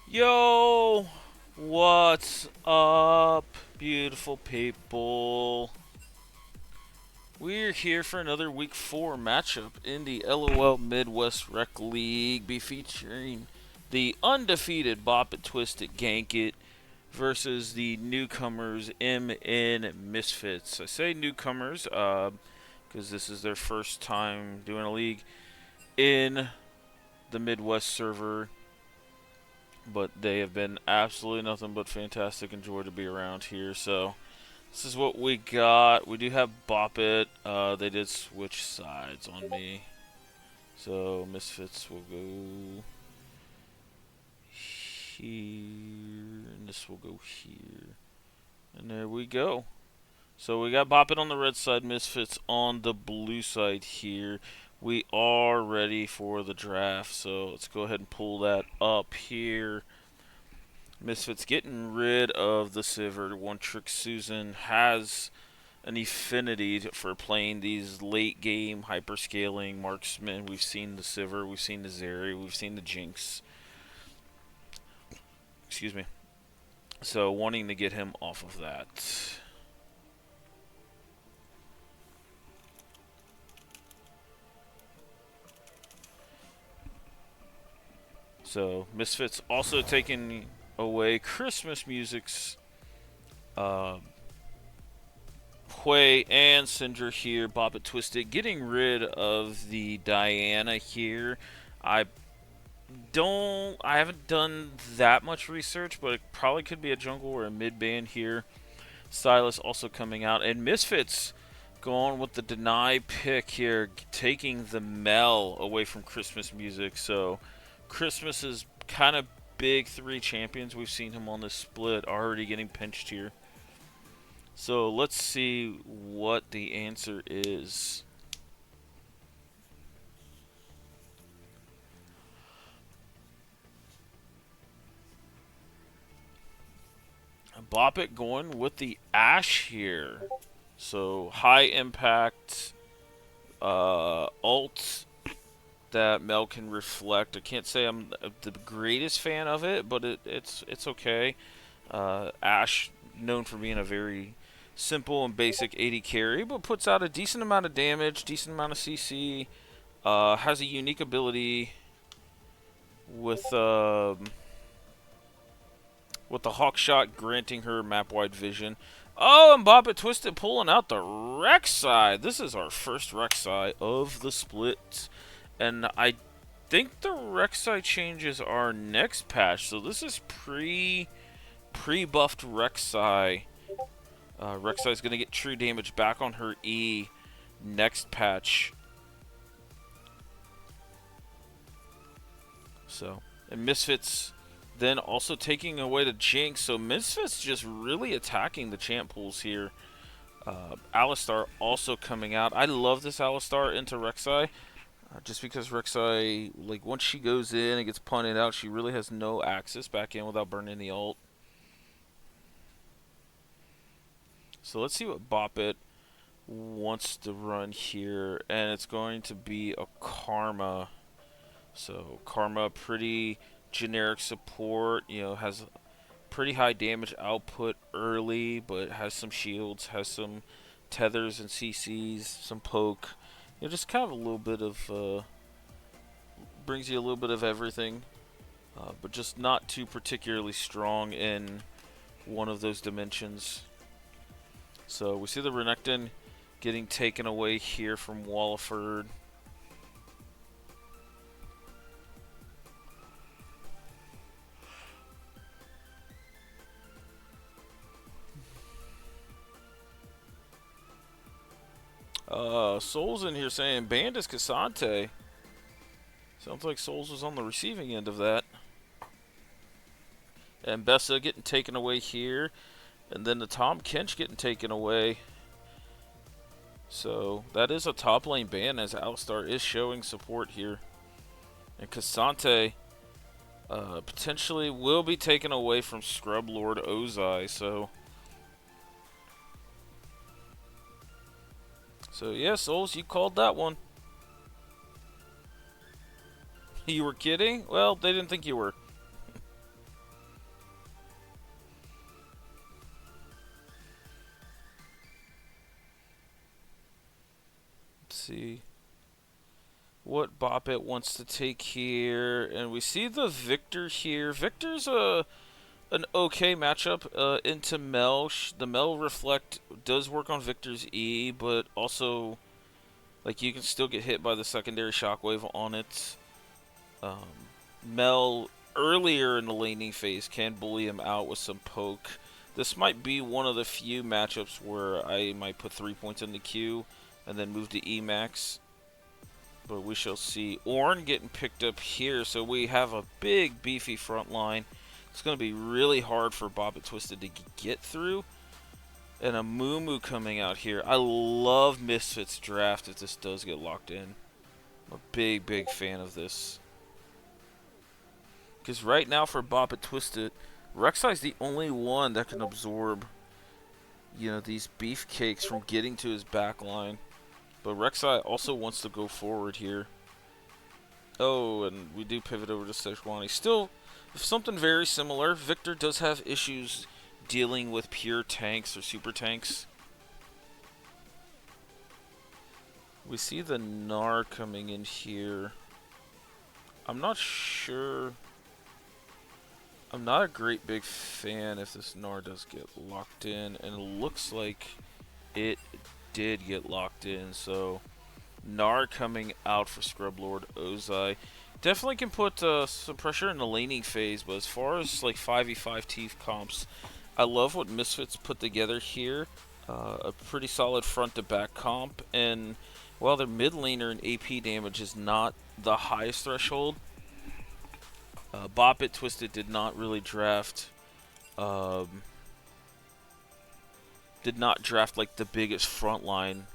Yo, what's up, beautiful people? We're here for another Week 4 matchup in the LOL Midwest Rec League, be featuring the undefeated Bop It, Twist It, Gank It versus the newcomers MN Misfits. I say newcomers because this is their first time doing a league in the Midwest server, but they have been absolutely nothing but fantastic and joy to be around here. So this is what we got. We do have Bop It. They did switch sides on me. So Misfits will go here, and this will go here. And there we go. So we got Bop It on the red side, Misfits on the blue side here. We are ready for the draft, so let's go ahead and pull that up here. Misfits getting rid of the Sivert. One Trick Susan has an affinity for playing these late game hyperscaling marksmen. We've seen the Sivert, we've seen the Zeri, we've seen the Jinx. Excuse me. So wanting to get him off of that. So Misfits also taking away Christmas music's Hui and Cinder here. Bop It Twisted getting rid of the Diana here. I haven't done that much research, but it probably could be a jungle or a mid band here. Silas also coming out, and Misfits going with the deny pick here, taking the Mel away from Christmas music. So Christmas is kind of big three champions. We've seen him on this split already getting pinched here. So let's see what the answer is. Bop It going with the Ash here. So high impact ult that Mel can reflect. I can't say I'm the greatest fan of it, but it's okay. Ash known for being a very simple and basic 80 carry, but puts out a decent amount of damage, decent amount of CC. Has a unique ability with the hawk shot granting her map-wide vision. Oh, and Bop It Twisted pulling out the Rek'Sai. This is our first Rek'Sai of the split. And I think the Rek'Sai changes are next patch. So this is pre-buffed Rek'Sai. Rek'Sai is going to get true damage back on her E next patch. So, and Misfits then also taking away the Jinx. So Misfits just really attacking the champ pools here. Alistar also coming out. I love this Alistar into Rek'Sai. Just because Rek'Sai, like, once she goes in and gets punted out, she really has no access back in without burning the ult. So let's see what Bop It wants to run here. And it's going to be a Karma. So Karma, pretty generic support, has pretty high damage output early, but has some shields, has some tethers and CCs, some poke. Just kind of a little bit of, brings you a little bit of everything, but just not too particularly strong in one of those dimensions. So we see the Renekton getting taken away here from Walliford. Souls in here saying Bandis Cassante. Sounds like Souls was on the receiving end of that. And Bessa getting taken away here. And then the Tom Kench getting taken away. So that is a top lane ban as Alistar is showing support here. And Cassante potentially will be taken away from Scrub Lord Ozai. So yeah, Souls, you called that one. You were kidding? Well, they didn't think you were. Boppet wants to take here, and we see the Victor here. Victor's an okay matchup into Mel. The Mel Reflect does work on Victor's E, but also, like, you can still get hit by the secondary Shockwave on it. Mel, earlier in the laning phase, can bully him out with some poke. This might be one of the few matchups where I might put 3 points in the queue and then move to Emax. But we shall see. Ornn getting picked up here, so we have a big, beefy front line. It's going to be really hard for Bobbit Twisted to get through. And a Moo coming out here. I love Misfits draft if this does get locked in. I'm a big, big fan of this. Because right now for Bobbit Twisted, Rek'Sai's the only one that can absorb, you know, these beefcakes from getting to his back line. But Rek'Sai also wants to go forward here. Oh, and we do pivot over to Sejuani. Still, something very similar. Victor does have issues dealing with pure tanks or super tanks. We see the Gnar coming in here. I'm not sure. I'm not a great big fan if this Gnar does get locked in, and it looks like it did get locked in, so Gnar coming out for Scrub Lord Ozai. Definitely can put some pressure in the laning phase, but as far as like 5v5 Teeth comps, I love what Misfits put together here. A pretty solid front to back comp, and while their mid laner and AP damage is not the highest threshold, Boppet Twisted did not really draft like the biggest front line.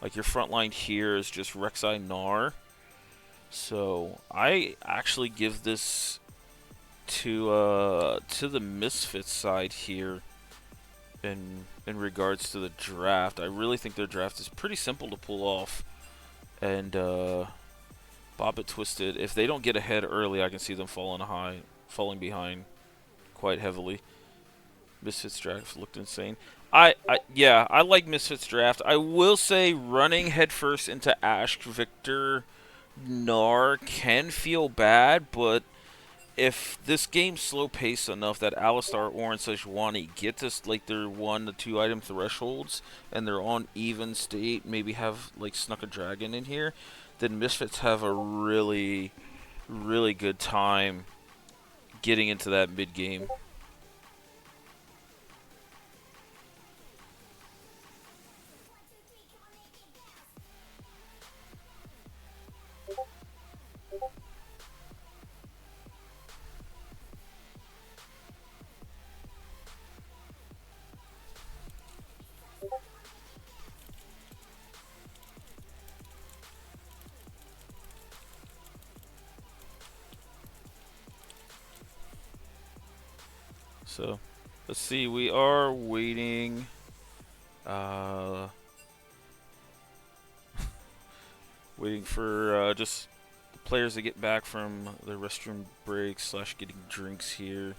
Like your front line here is just Rek'Sai Gnar. So I actually give this to the Misfits side here in regards to the draft. I really think their draft is pretty simple to pull off. And Bobbit Twisted, if they don't get ahead early, I can see them falling behind quite heavily. Misfits draft looked insane. Yeah, I like Misfits draft. I will say running headfirst into Ashe, Victor, Gnar can feel bad, but if this game's slow paced enough that Alistar, Ornn, Sejuani get to like their 1 to 2 item thresholds and they're on even state, maybe have like snuck a dragon in here, then Misfits have a really, really good time getting into that mid game. So, let's see. We are waiting. Waiting for just the players to get back from their restroom breaks / getting drinks here.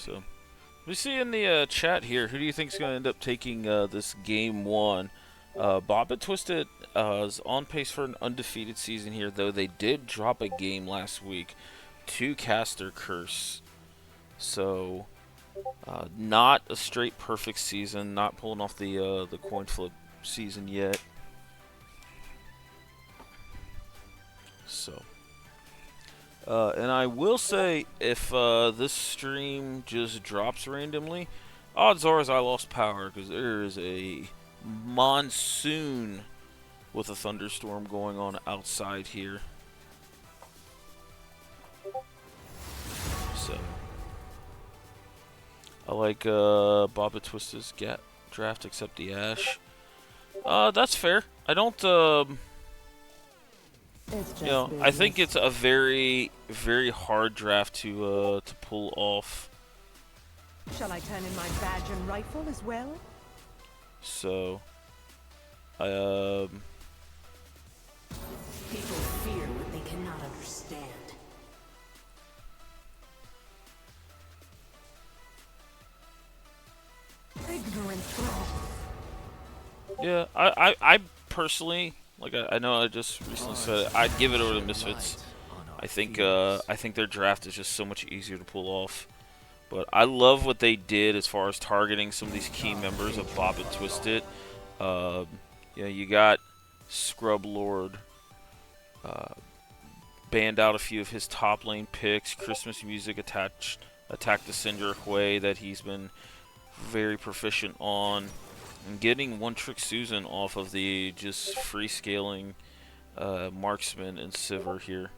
So, we see in the chat here, who do you think is going to end up taking this game 1? Bobbit Twisted is on pace for an undefeated season here, though they did drop a game last week to Caster Curse. So, not a straight perfect season, not pulling off the coin flip season yet. So. And I will say, if this stream just drops randomly, odds are I lost power because there is a monsoon with a thunderstorm going on outside here. So, I like Bobbit Twisted's draft except the Ashe. That's fair. I don't, you know, I think it's a very, very hard draft to pull off. Shall I turn in my badge and rifle as well? So, People fear what they cannot understand. Ignorant thrall. yeah, I personally, like I know I just recently said it, I'd give it over to Misfits. I think their draft is just so much easier to pull off. But I love what they did as far as targeting some of these key members of Bob and Twisted. Um, you got Scrub Lord, banned out a few of his top lane picks. Christmas music attacked the Cinder Hui that he's been very proficient on, and getting one trick Susan off of the just free scaling marksman and Sivir here.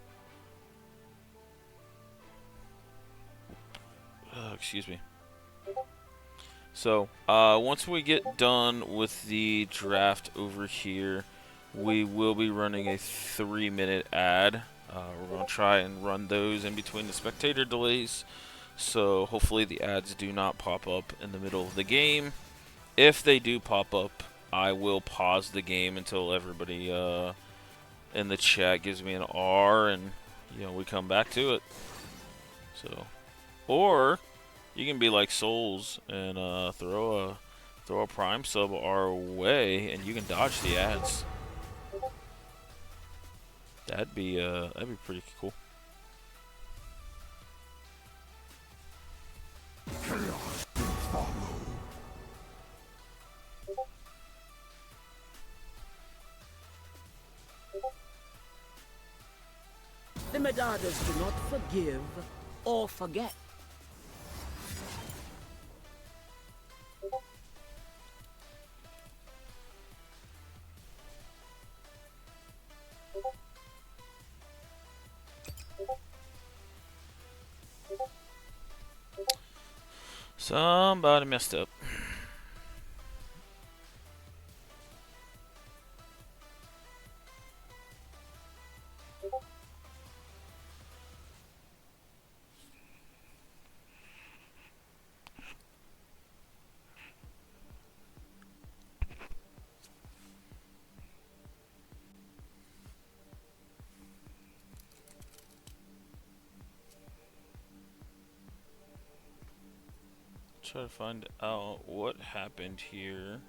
Excuse me. So, once we get done with the draft over here, we will be running a 3-minute ad. We're going to try and run those in between the spectator delays, so hopefully the ads do not pop up in the middle of the game. If they do pop up, I will pause the game until everybody in the chat gives me an R, and we come back to it. So, or you can be like Souls and throw a Prime sub our way, and you can dodge the ads. That'd be pretty cool. Chaos will follow. The Medadas do not forgive or forget. Somebody messed up. Try to find out what happened here.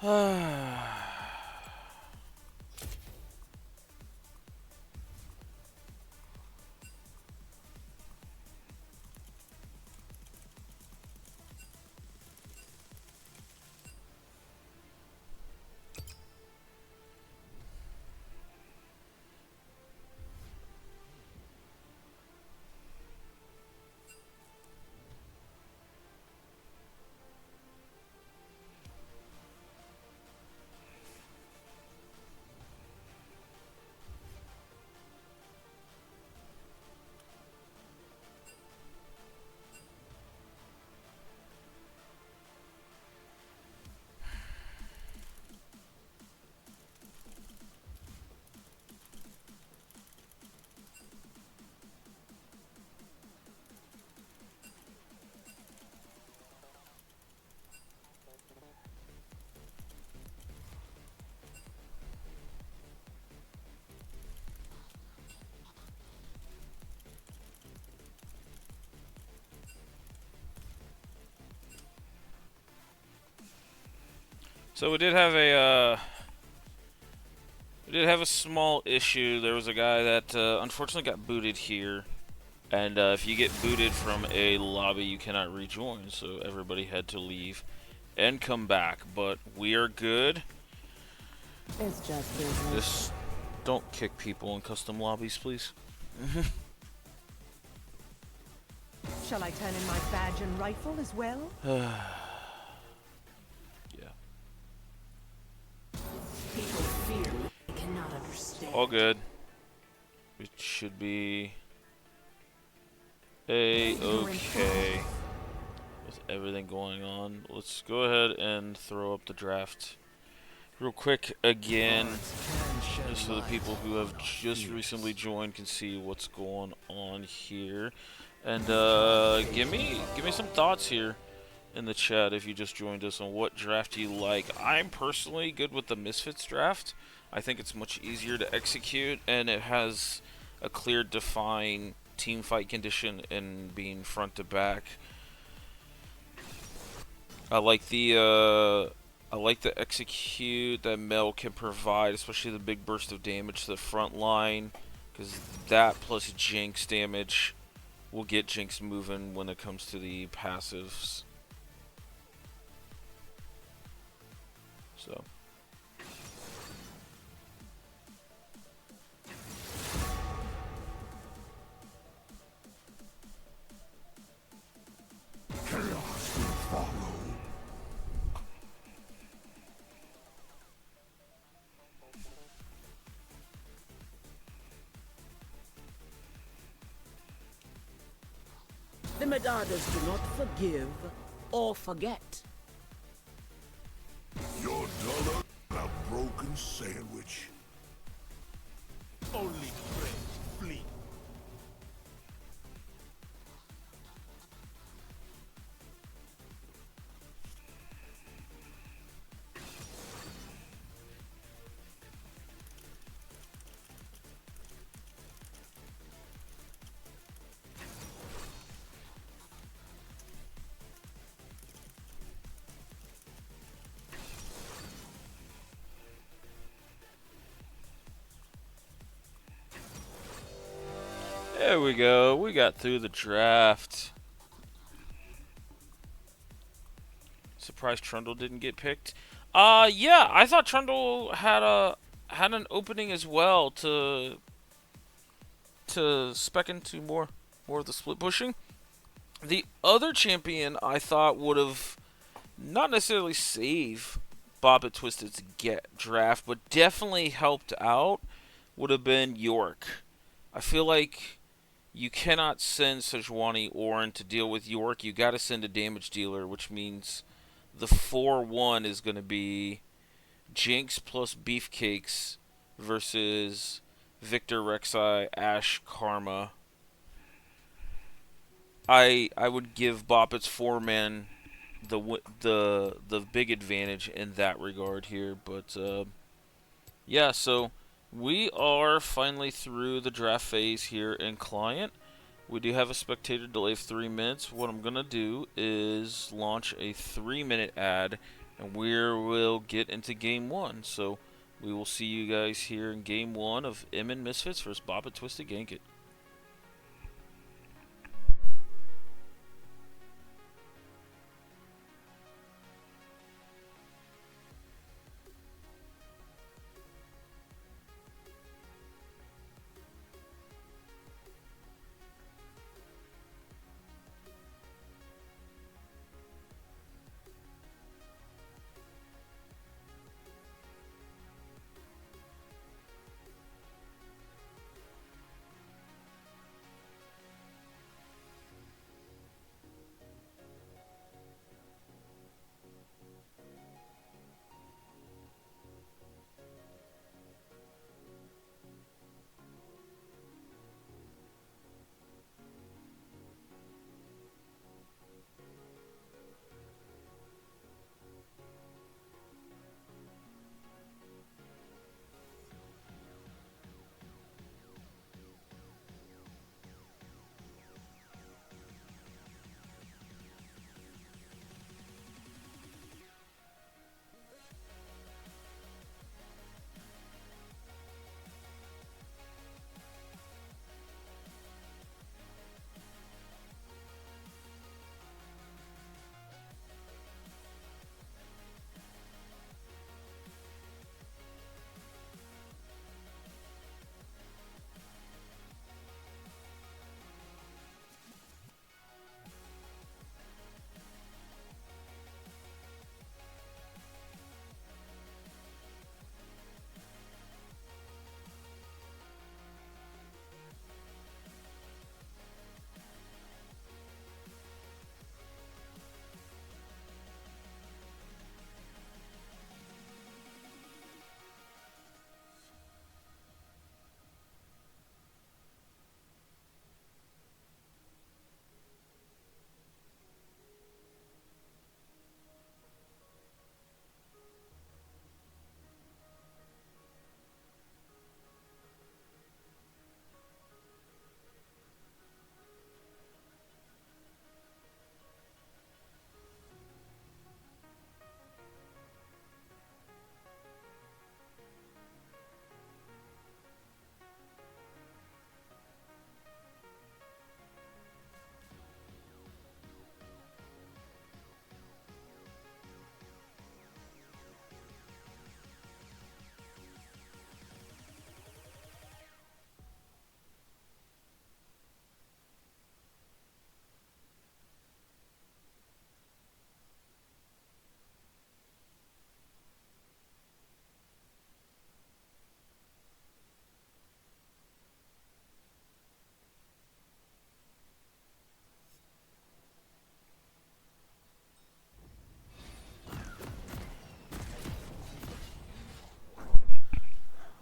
So we did have a small issue. There was a guy that unfortunately got booted here, and if you get booted from a lobby, you cannot rejoin. So everybody had to leave and come back. But we are good. It's just business. Just don't kick people in custom lobbies, please. Shall I turn in my badge and rifle as well? Yeah. People fear me. I cannot understand. All good. It should be A-okay with everything going on. Let's go ahead and throw up the draft real quick again, just so the people who have just recently joined can see what's going on here. And give me some thoughts here in the chat if you just joined us on what draft you like. I'm personally good with the Misfits draft. I think it's much easier to execute, and it has a clear, defined team fight condition in being front to back. I like the execute that Mel can provide, especially the big burst of damage to the front line, because that plus Jinx damage will get Jinx moving when it comes to the passives. So. Chaos will follow. The Medadas do not forgive or forget. You're duller than a broken sandwich. Only friends flee. There we go. We got through the draft. Surprised Trundle didn't get picked. Yeah, I thought Trundle had an opening as well to spec into more of the split pushing. The other champion I thought would have not necessarily saved Bobbit Twisted's get draft, but definitely helped out would have been York. I feel like you cannot send Sejuani Orin to deal with York. You got to send a damage dealer, which means the 4-1 is going to be Jinx plus Beefcakes versus Victor, Rek'Sai, Ashe, Karma. I would give Boppet's 4-man the big advantage in that regard here, but yeah, so we are finally through the draft phase here in client. We do have a spectator delay of 3 minutes. What I'm going to do is launch a 3-minute ad and we will get into game one. So we will see you guys here in game one of M and Misfits versus Bob and Twisted Gankit.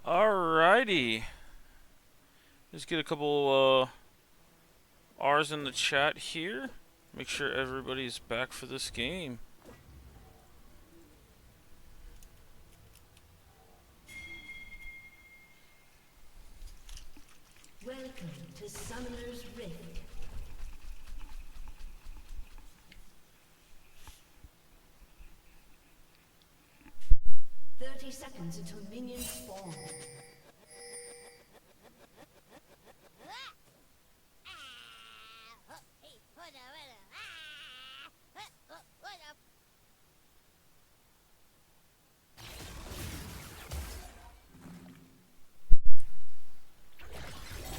Alrighty. Let's get a couple R's in the chat here. Make sure everybody's back for this game. Welcome to Summoner's Rift. Seconds until minions spawn.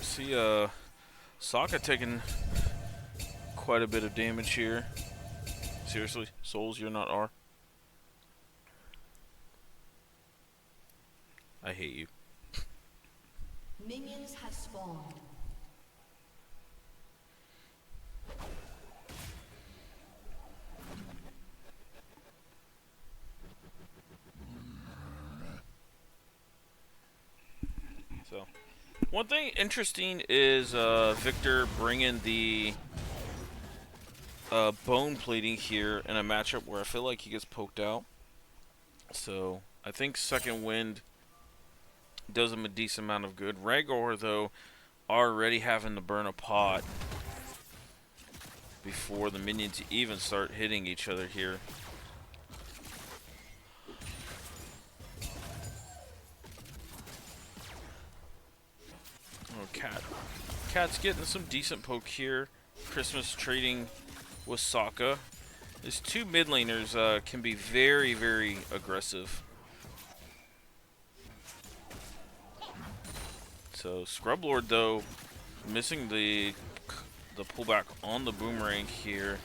See, Sokka taking quite a bit of damage here. Seriously, Souls, you're not R. I hate you. Minions have spawned. So, one thing interesting is Victor bringing the bone plating here in a matchup where I feel like he gets poked out. So, I think Second Wind does him a decent amount of good. Rhaegar, though, already having to burn a pot before the minions even start hitting each other here. Cat's getting some decent poke here. Christmas trading with Sokka. These two mid laners can be very, very aggressive. So Scrub Lord, though, missing the pullback on the boomerang here.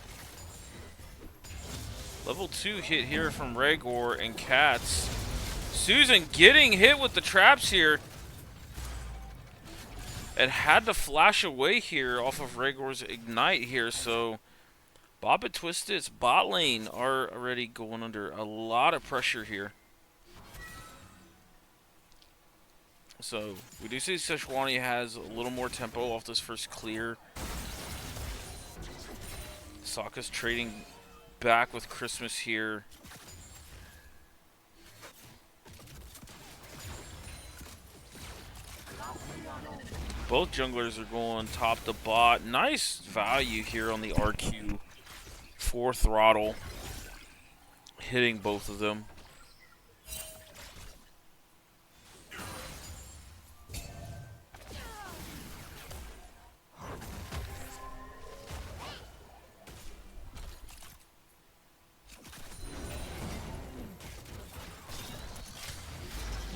Level 2 hit here from Rhaegar and Cats. Susan getting hit with the traps here. And had to flash away here off of Rhaegar's Ignite here, so Bob and Twisted's bot lane are already going under a lot of pressure here. So we do see Sejuani has a little more tempo off this first clear. Sokka's trading back with Christmas here. Both junglers are going top to bot. Nice value here on the RQ for Throttle. Hitting both of them.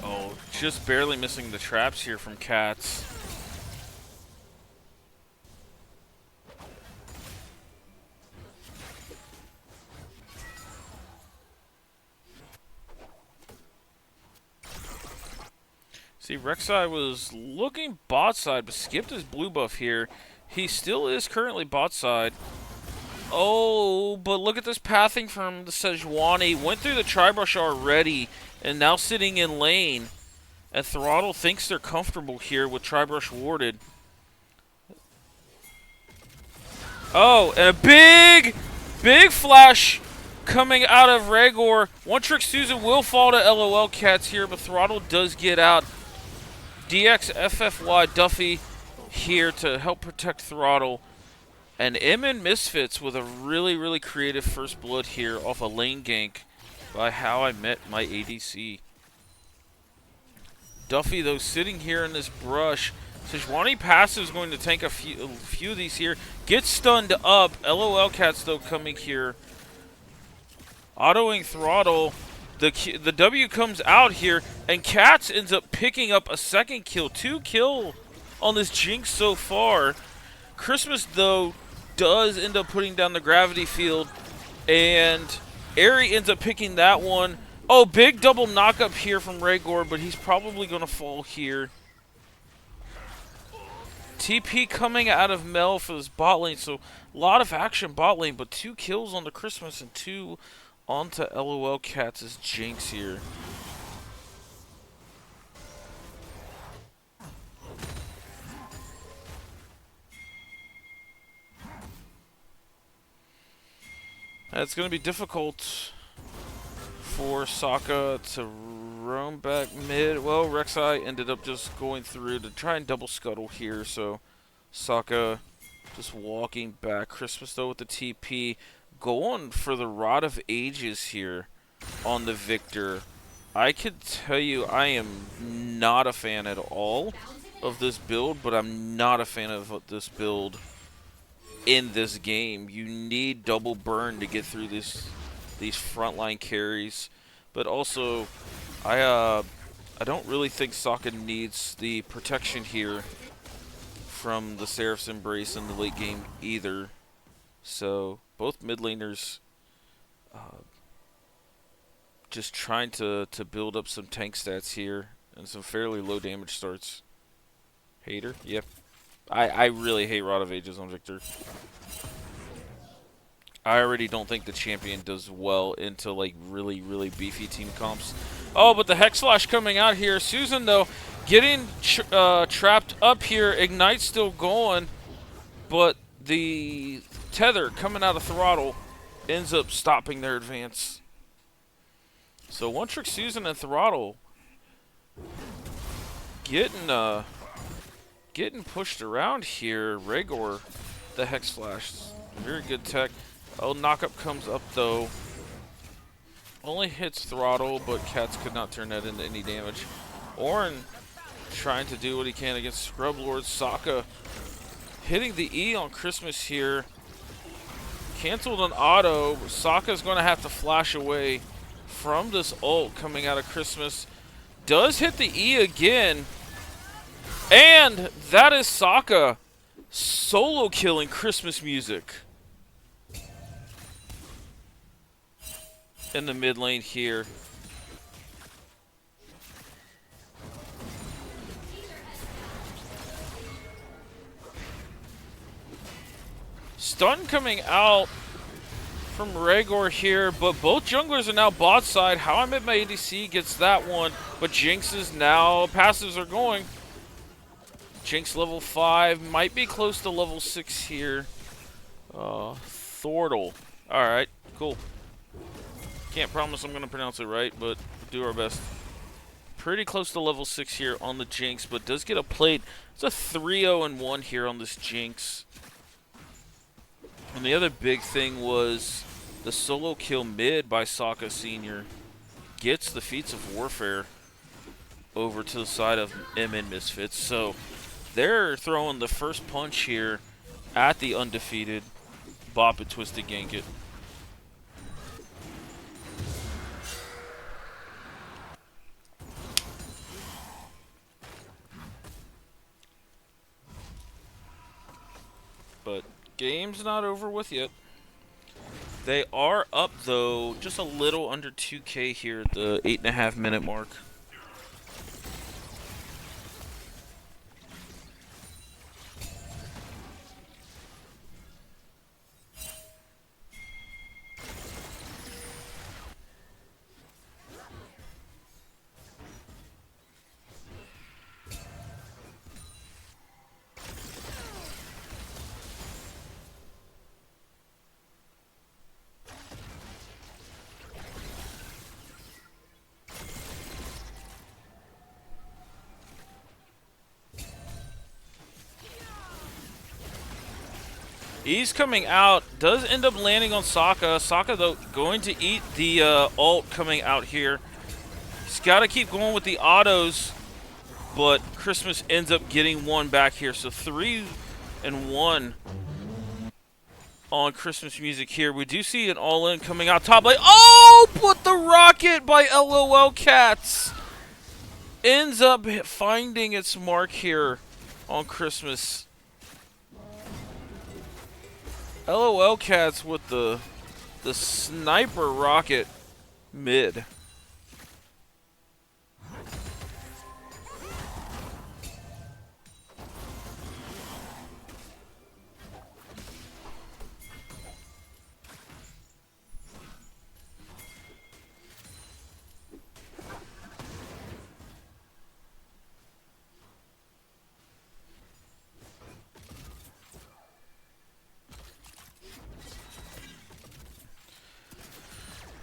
Oh, just barely missing the traps here from Cats. See, Rek'Sai was looking bot side, but skipped his blue buff here. He still is currently bot side. Oh, but look at this pathing from the Sejuani. Went through the Tri-Brush already, and now sitting in lane. And Throttle thinks they're comfortable here with Tri-Brush warded. Oh, and a big flash coming out of Rhaegar. One Trick Susan will fall to LOL Cats here, but Throttle does get out. DX FFY Duffy here to help protect Throttle. And and Misfits with a really, really creative first blood here off a lane gank by How I Met My ADC. Duffy, though, sitting here in this brush. Sejuani passive is going to tank a few of these here. Gets stunned up. LOL Cats, though, coming here. Autoing Throttle. The W comes out here, and Cats ends up picking up a second kill. 2 kill on this Jinx so far. Christmas, though, does end up putting down the gravity field, and Airy ends up picking that one. Oh, big double knock up here from Rhaegar, but he's probably going to fall here. TP coming out of Mel for this bot lane, so a lot of action bot lane, but 2 kills on the Christmas and 2 onto LOL Cats' Jinx here. It's going to be difficult for Sokka to roam back mid. Well, Rek'Sai ended up just going through to try and double scuttle here, so Sokka just walking back. Christmas, though, with the TP. Going for the Rod of Ages here on the Victor. I could tell you I am not a fan at all of this build, but I'm not a fan of this build in this game. You need double burn to get through these frontline carries, but also I don't really think Sokka needs the protection here from the Seraph's Embrace in the late game either. So both mid laners just trying to build up some tank stats here and some fairly low damage starts. Hater? Yep. I really hate Rod of Ages on Victor. I already don't think the champion does well into like really, really beefy team comps. Oh, but the Hex Slash coming out here. Susan, though, getting trapped up here. Ignite still going, but the tether coming out of Throttle ends up stopping their advance. So One Trick Susan and Throttle getting pushed around here. Rhaegar, the Hex Flash, very good tech. Oh, knockup comes up though. Only hits Throttle, but Cats could not turn that into any damage. Ornn trying to do what he can against Scrub Lord. Sokka hitting the E on Christmas here. Canceled an auto. Sokka's going to have to flash away from this ult coming out of Christmas. Does hit the E again. And that is Sokka solo killing Christmas music in the mid lane here. Stun coming out from Rhaegar here, but both junglers are now bot side. How I Met My ADC gets that one, but Jinx is now, passives are going. Jinx level 5, might be close to level 6 here. Thordle. Alright, cool. Can't promise I'm going to pronounce it right, but do our best. Pretty close to level 6 here on the Jinx, but does get a plate. It's a 3-0-1 here on this Jinx. And the other big thing was the solo kill mid by Sokka Sr. Gets the Feats of Warfare over to the side of MN Misfits. So they're throwing the first punch here at the undefeated Bop It, Twisted Gank It. But game's not over with yet. They are up, though, just a little under 2K here at the 8.5 minute mark. He's coming out, does end up landing on Sokka. Sokka, though, going to eat the ult coming out here. He's got to keep going with the autos, but Christmas ends up getting one back here. So 3-1 on Christmas music here. We do see an all-in coming out top lane. Oh, but the rocket by LOL Cats ends up finding its mark here on Christmas. LOL Cats with the sniper rocket mid.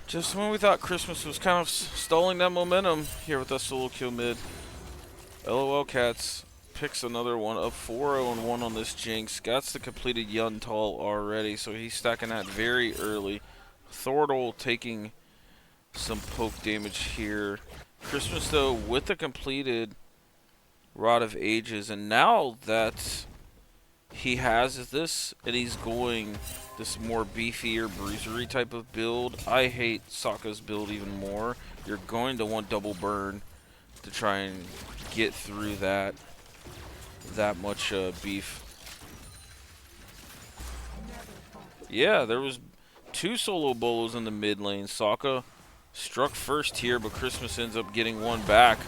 Just when we thought Christmas was kind of stalling that momentum here with that solo kill mid. LOL Cats picks another one up, 4-0-1 on this Jinx. Got the completed Yuntal already, so he's stacking that very early. Thordle taking some poke damage here. Christmas, though, with the completed Rod of Ages, and now that he has this, and he's going this more beefier, bruisery type of build. I hate Sokka's build even more. You're going to want double burn to try and get through that much beef. Yeah, there was 2 solo bolos in the mid lane. Sokka struck first here, but Christmas ends up getting one back.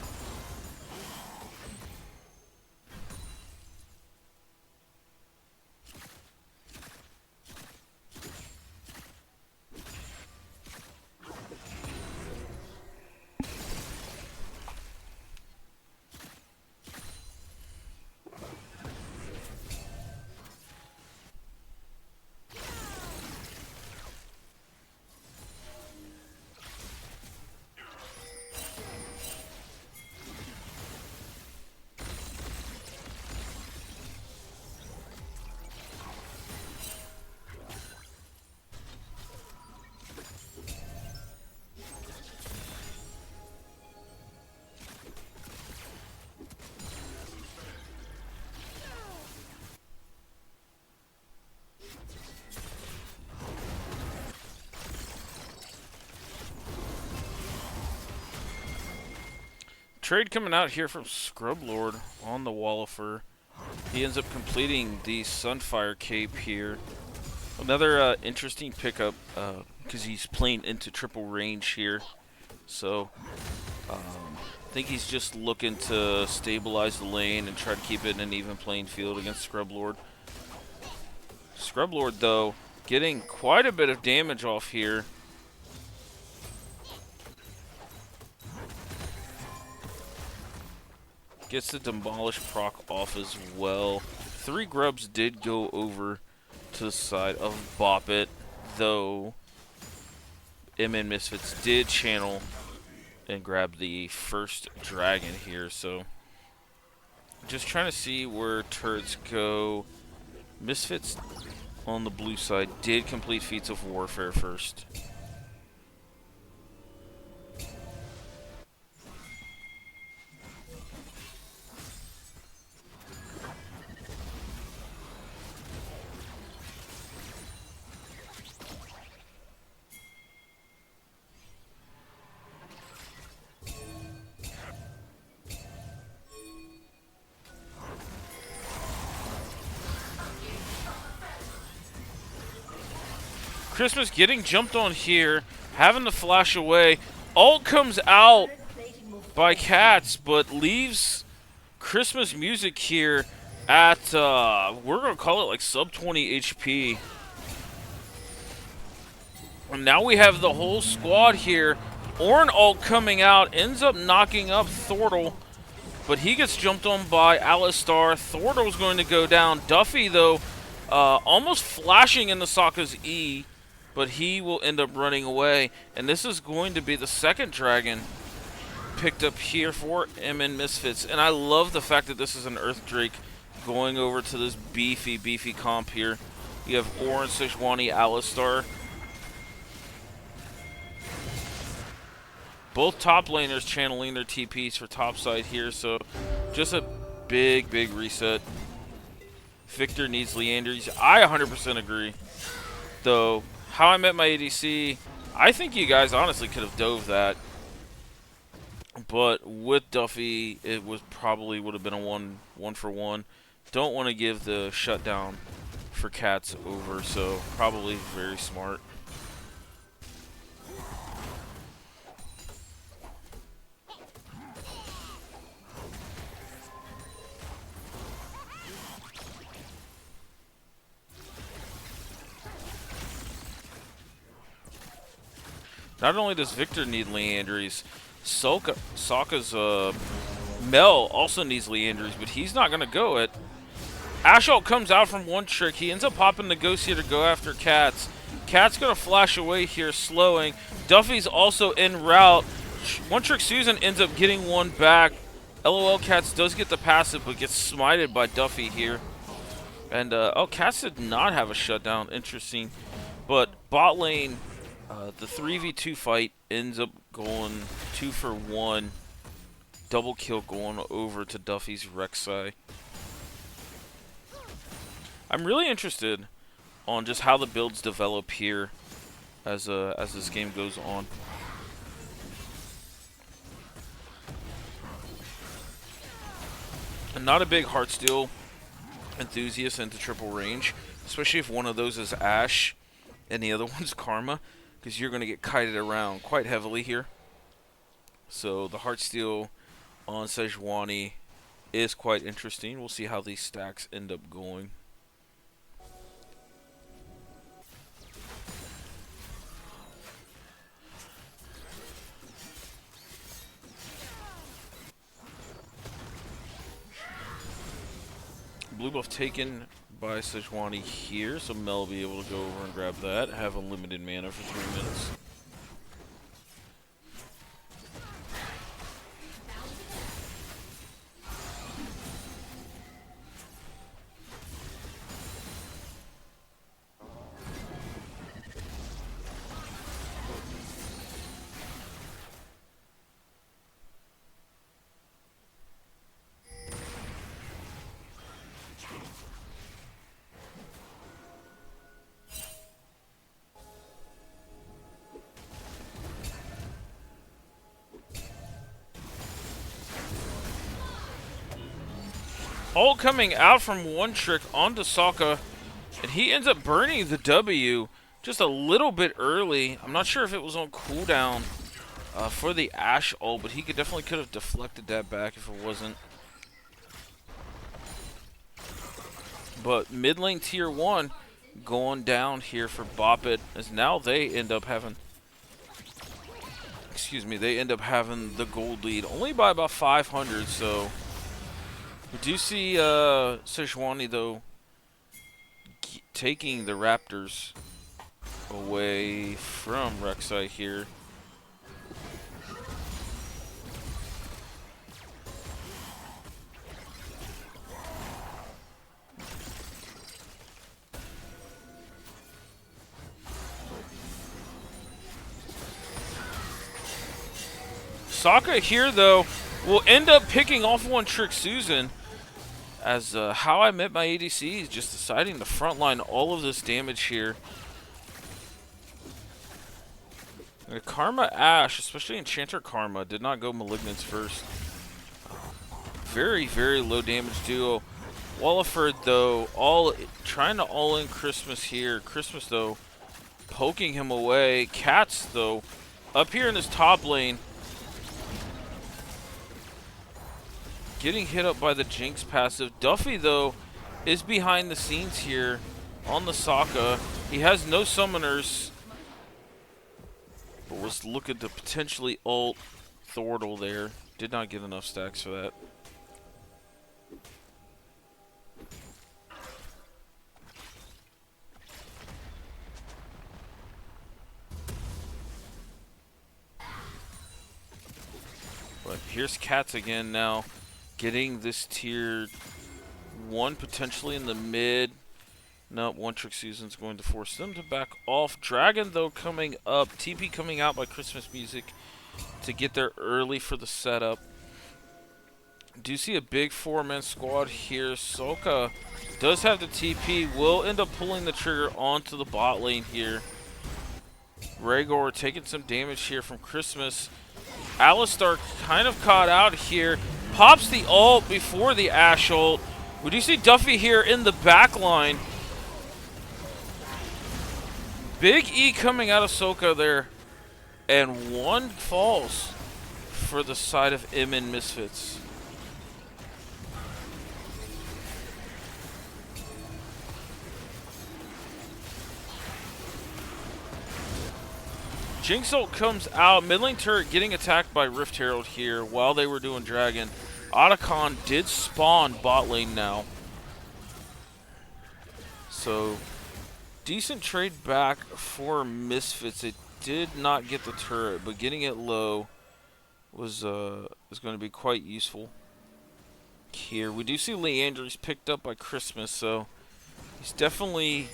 Trade coming out here from Scrublord on the Wallifer. He ends up completing the Sunfire Cape here. Another interesting pickup because he's playing into triple range here. So I think he's just looking to stabilize the lane and try to keep it in an even playing field against Scrublord. Scrublord, though, getting quite a bit of damage off here. Gets the Demolish proc off as well. 3 grubs did go over to the side of Bop It, though MN Misfits did channel and grab the first dragon here. So just trying to see where turrets go. Misfits on the blue side did complete Feats of Warfare first. Christmas getting jumped on here, having to flash away. Ult comes out by Cats, but leaves Christmas music here at, we're going to call it like sub 20 HP. And now we have the whole squad here. Ornn ult coming out, ends up knocking up Thortle, but he gets jumped on by Alistar. Thortle's going to go down. Duffy, though, almost flashing into Sokka's E, but he will end up running away. And this is going to be the second dragon picked up here for MN Misfits. And I love the fact that this is an Earth Drake going over to this beefy comp here. You have Ornn, Sejuani, Alistar. Both top laners channeling their TPs for topside here, so just a big reset. Victor needs Leandries. I 100% agree. Though, how I met my ADC, I think you guys honestly could have dove that. But with Duffy, it was probably would have been a one for one. Don't want to give the shutdown for Cats over, so probably very smart. Not only does Victor need Leandries, Sokka's Mel also needs Leandries, but he's not going to go it. Ashalt comes out from one trick. He ends up popping the Ghost here to go after Cats. Cat's going to flash away here, slowing. Duffy's also en route. One trick Susan ends up getting one back. LOL Cats does get the passive, but gets smited by Duffy here. And, oh, Cats did not have a shutdown. Interesting. But bot lane, the 3v2 fight ends up going 2 for 1. Double kill going over to Duffy's Rek'Sai. I'm really interested on just how the builds develop here as this game goes on. I'm not a big Heartsteel enthusiast into triple range, especially if one of those is Ashe and the other one's Karma, because you're going to get kited around quite heavily here. So the Heartsteel on Sejuani is quite interesting. We'll see how these stacks end up going. Blue buff taken by Sejuani here, so Mel will be able to go over and grab that. Have unlimited mana for 3 minutes. Ult coming out from one trick onto Sokka, and he ends up burning the W just a little bit early. I'm not sure if it was on cooldown for the Ashe ult, but he could have deflected that back if it wasn't. But mid lane tier 1 going down here for Bop It, as now they end up having, they end up having the gold lead only by about 500. So we do see Sejuani though taking the Raptors away from Rek'Sai here. Sokka here, though, will end up picking off one Trick Susan, as How I Met My ADC is just deciding to frontline all of this damage here. And Karma Ashe, especially Enchanter Karma, did not go Malignance first. Very, very low damage duo. Walliford, though, trying to all-in Christmas here. Christmas, though, poking him away. Cats, though, up here in this top lane, getting hit up by the Jinx passive. Duffy, though, is behind the scenes here on the Sokka. He has no summoners, but was looking to potentially ult Thordle there. Did not get enough stacks for that. But here's Cats again now, getting this tier 1 potentially in the mid. No, one Trick Susan's going to force them to back off. Dragon, though, coming up. TP coming out by Christmas Music to get there early for the setup. Do see a big 4-man squad here. Sokka does have the TP. Will end up pulling the trigger onto the bot lane here. Rhaegar taking some damage here from Christmas. Alistar kind of caught out here. Pops the ult before the Ashe ult. We do see Duffy here in the back line. Big E coming out of Sokka there. And one falls for the side of M and Misfits. Jinx ult comes out. Mid lane turret getting attacked by Rift Herald here while they were doing Dragon. Otacon did spawn bot lane now. So, decent trade back for Misfits. It did not get the turret, but getting it low was going to be quite useful here. We do see Leandry's picked up by Christmas, so he's definitely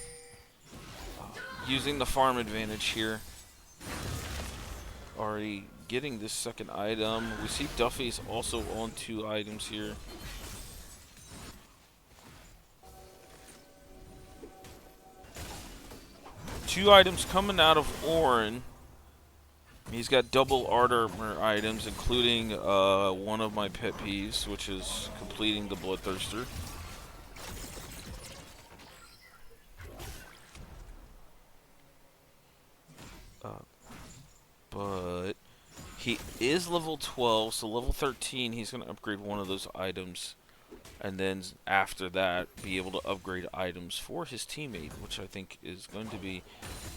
using the farm advantage here. Already getting this second item. We see Duffy's also on 2 items here. Two items coming out of Orin. He's got double armor items, including one of my pet peeves, which is completing the Bloodthirster. But he is level 12, so level 13 he's going to upgrade one of those items. And then after that, be able to upgrade items for his teammate, which I think is going to be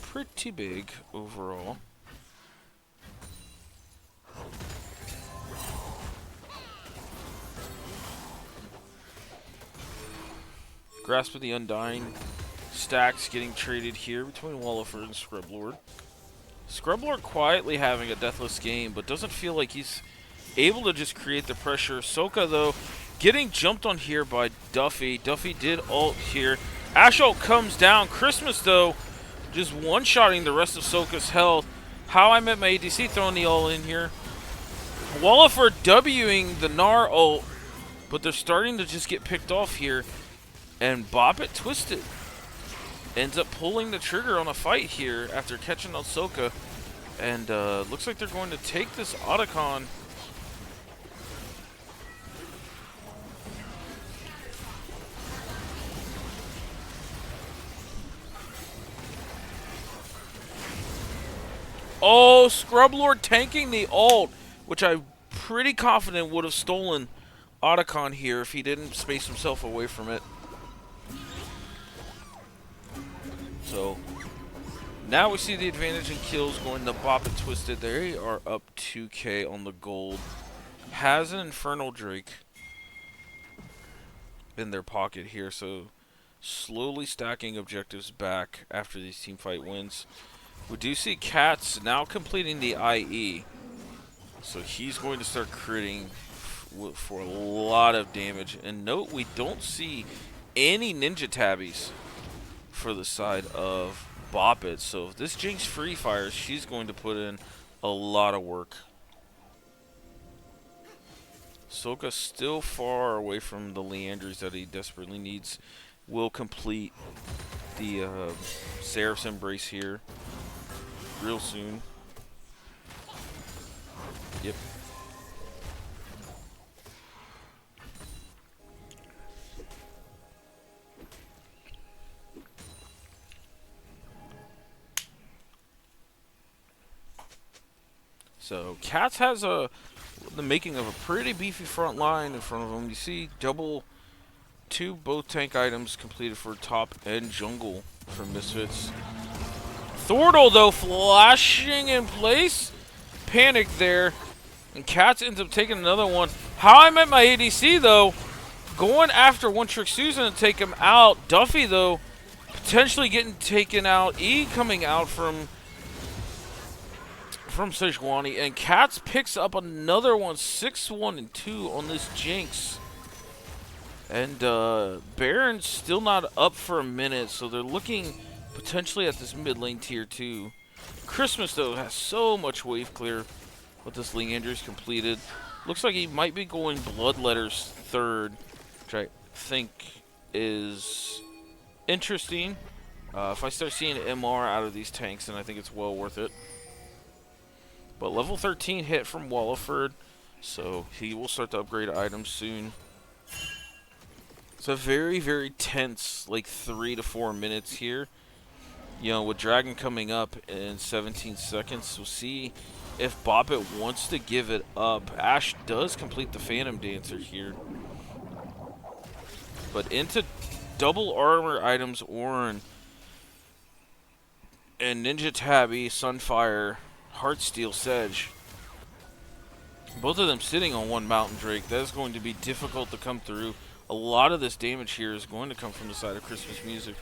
pretty big overall. Grasp of the Undying stacks getting traded here between Walliford and Scrublord. Scrublord quietly having a deathless game, but doesn't feel like he's able to just create the pressure. Sokka, though, getting jumped on here by Duffy. Duffy did ult here. Ashe ult comes down. Christmas, though, just one-shotting the rest of Sokka's health. How I Met My ADC throwing the ult in here. Walliford Wing the Gnar ult, but they're starting to just get picked off here. And Bop It Twisted ends up pulling the trigger on a fight here after catching out Sokka. And looks like they're going to take this Otacon. Oh, Scrublord tanking the ult, which I'm pretty confident would have stolen Otacon here if he didn't space himself away from it. So, now we see the advantage in kills going to Bop and Twisted. They are up 2k on the gold. Has an Infernal Drake in their pocket here, so slowly stacking objectives back after these teamfight wins. We do see Cats now completing the IE, so he's going to start critting for a lot of damage. And note, we don't see any Ninja Tabbies for the side of Bop It, so if this Jinx free fires, she's going to put in a lot of work. Soka still far away from the Leandries that he desperately needs. Will complete the Seraph's Embrace here real soon. Yep. So Cats has the making of a pretty beefy front line in front of him. You see two both tank items completed for top and jungle from Misfits. Thordle, though, flashing in place. Panic there. And Cats ends up taking another one. How I met my ADC, though, going after One Trick Susan to take him out. Duffy, though, potentially getting taken out. E coming out from Sejuani. And Cats picks up another one. 6-1 and 2 on this Jinx. And Baron's still not up for a minute, so they're looking potentially at this mid lane tier 2. Christmas, though, has so much wave clear with this Leandry's completed. Looks like he might be going Bloodletter's third, which I think is interesting. If I start seeing MR out of these tanks, then I think it's well worth it. But level 13 hit from Walliford, so he will start to upgrade items soon. It's a very, very tense, like 3 to 4 minutes here. You know, with Dragon coming up in 17 seconds, we'll see if Bop It wants to give it up. Ashe does complete the Phantom Dancer here. But into double armor items, Ornn and Ninja Tabby, Sunfire, Heartsteel, Sedge. Both of them sitting on one Mountain Drake. That is going to be difficult to come through. A lot of this damage here is going to come from the side of Christmas Music.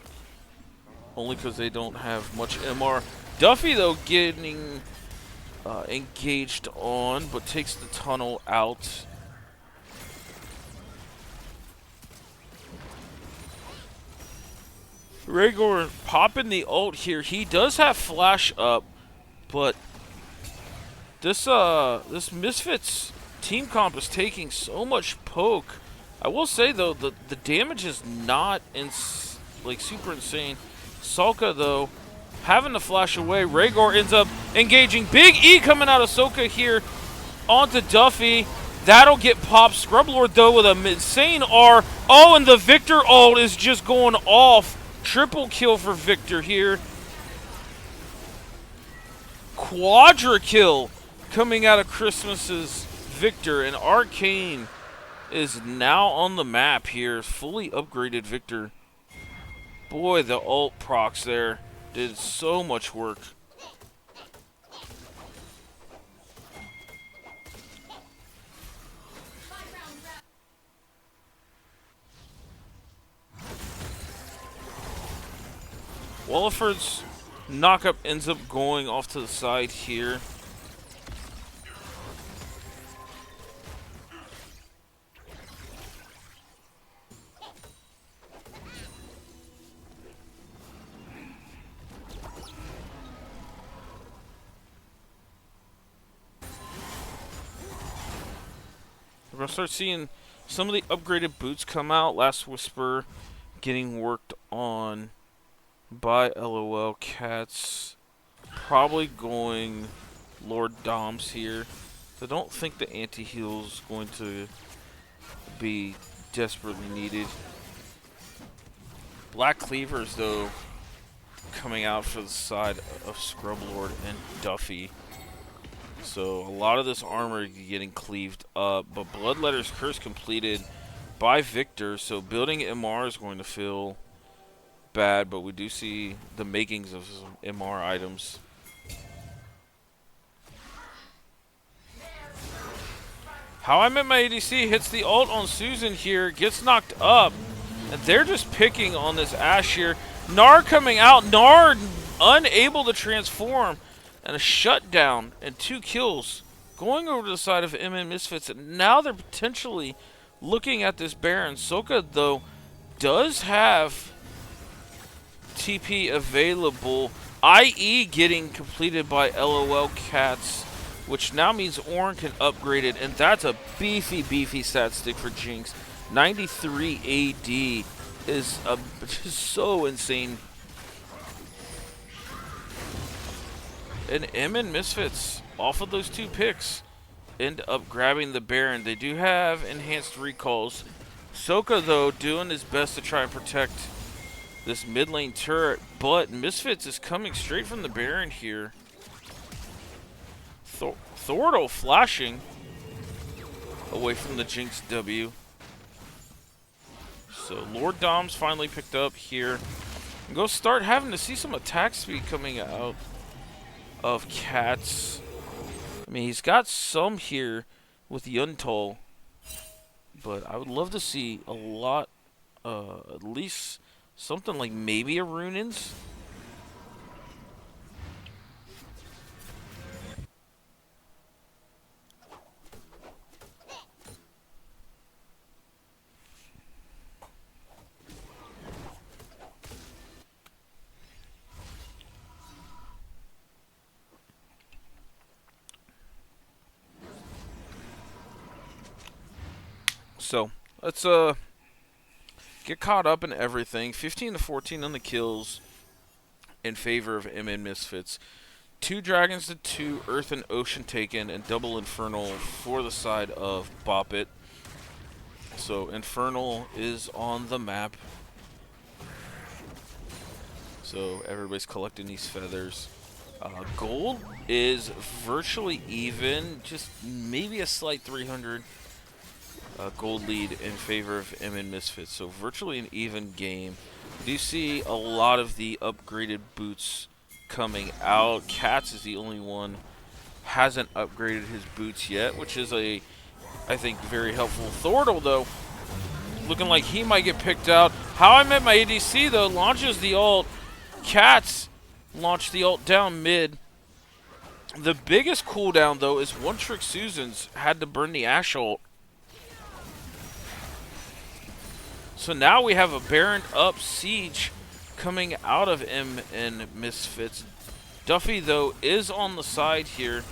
Only because they don't have much MR. Duffy, though, getting engaged on, but takes the tunnel out. Rhaegar popping the ult here. He does have flash up, but this Misfits team comp is taking so much poke. I will say, though, the damage is not like super insane. Salka, though, having to flash away. Rhaegar ends up engaging. Big E coming out of Soka here onto Duffy. That'll get popped. Scrublord, though, with an insane R. Oh, and the Victor ult is just going off. Triple kill for Victor here. Quadra kill coming out of Christmas's Victor. And Arcane is now on the map here. Fully upgraded Victor. Boy, the ult procs there did so much work. Walliford's knockup ends up going off to the side here. We're going to start seeing some of the upgraded boots come out. Last Whisper getting worked on by LOL. Cats probably going Lord Doms here. I don't think the anti-heal is going to be desperately needed. Black Cleavers, though, coming out for the side of Scrublord and Duffy. So a lot of this armor getting cleaved up, but Bloodletter's Curse completed by Victor, so building MR is going to feel bad, but we do see the makings of some MR items. How I Met My ADC hits the ult on Susan here, gets knocked up, and they're just picking on this Ashe here. Gnar coming out, Gnar unable to transform, and a shutdown and 2 kills going over to the side of MN Misfits, and now they're potentially looking at this Baron. Soka, though, does have TP available, i.e. getting completed by LOL Cats, which now means Ornn can upgrade it, and that's a beefy stat stick for Jinx. 93 AD is just so insane. And MN Misfits, off of those 2 picks, end up grabbing the Baron. They do have enhanced recalls. Soka, though, doing his best to try and protect this mid lane turret, but Misfits is coming straight from the Baron here. Thordle flashing away from the Jinx W. So Lord Dom's finally picked up here. And go start having to see some attack speed coming out of Cats. I mean, he's got some here with Yuntal, but I would love to see a lot, at least something like maybe a Runins. So let's get caught up in everything. 15-14 on the kills in favor of MN Misfits. 2 dragons to 2, Earth and Ocean taken, and double Infernal for the side of Boppet. So Infernal is on the map. So everybody's collecting these feathers. Gold is virtually even, just maybe a slight 300 gold lead in favor of MN Misfits. So virtually an even game. We do see a lot of the upgraded boots coming out. Cats is the only one hasn't upgraded his boots yet, which is I think very helpful. Thordle, though, looking like he might get picked out. How I Met My ADC, though, launches the ult. Cats launch the ult down mid. The biggest cooldown, though, is One Trick Susan's had to burn the Ashe ult. So now we have a Baron up siege coming out of MN Misfits. Duffy, though, is on the side here.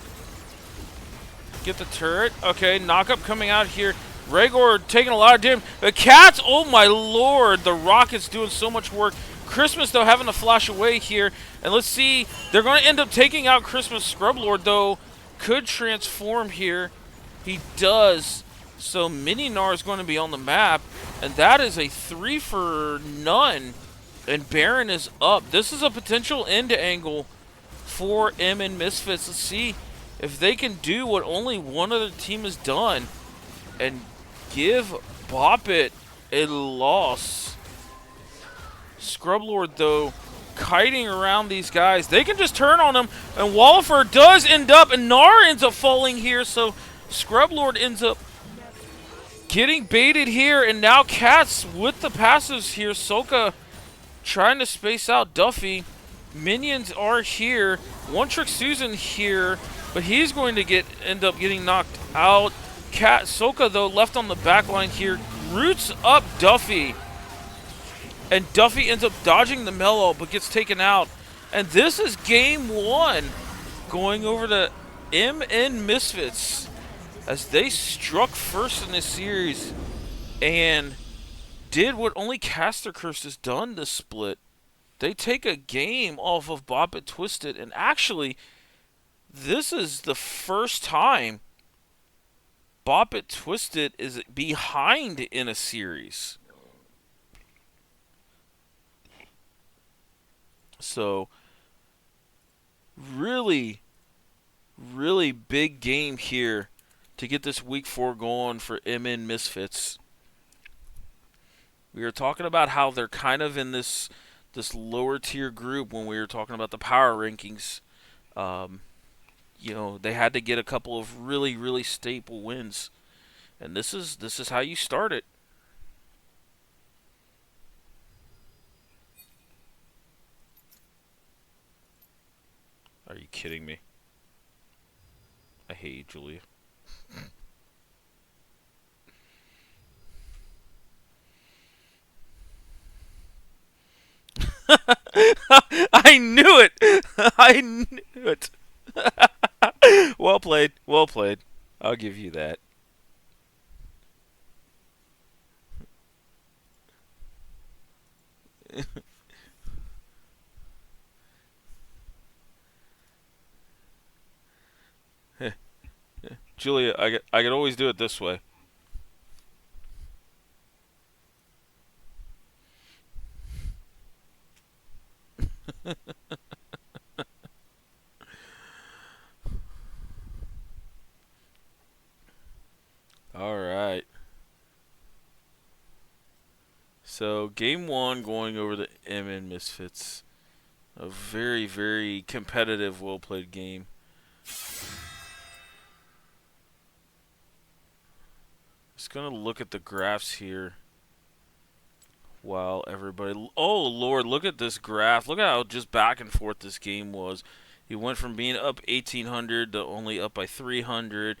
Get the turret. Okay, knockup coming out here. Rhaegar taking a lot of damage. The Cats, oh my lord. The Rocket's doing so much work. Christmas, though, having to flash away here. And let's see. They're going to end up taking out Christmas. Scrublord, though, could transform here. He does. So Mini Gnar is going to be on the map. And that is a 3 for none. And Baron is up. This is a potential end angle for MN Misfits. Let's see if they can do what only one other team has done and give Boppet a loss. Scrublord, though, kiting around these guys. They can just turn on him, and Wallifer does end up, and Gnar ends up falling here, so Scrublord ends up getting baited here, and now Cats with the passives here. Soka trying to space out Duffy. Minions are here. One Trick Susan here, but he's going to end up getting knocked out. Soka, though, left on the back line here, roots up Duffy. And Duffy ends up dodging the mellow, but gets taken out. And this is game 1 going over to MN Misfits as they struck first in this series and did what only Caster Curse has done this split. They take a game off of Boppet Twisted, and actually, this is the first time Boppet Twisted is behind in a series. So, really, really big game here to get this week 4 going for MN Misfits. We were talking about how they're kind of in this lower tier group when we were talking about the power rankings. Um, they had to get a couple of really, really staple wins, and this is how you start it. Are you kidding me? I hate you, Julia. I knew it. I knew it. Well played. Well played. I'll give you that. Julia, I could always do it this way. All right. So game 1 going over the MN Misfits. A very, very competitive, well played game. Just gonna look at the graphs here while everybody. Oh Lord, look at this graph. Look at how just back and forth this game was. He went from being up 1,800 to only up by 300,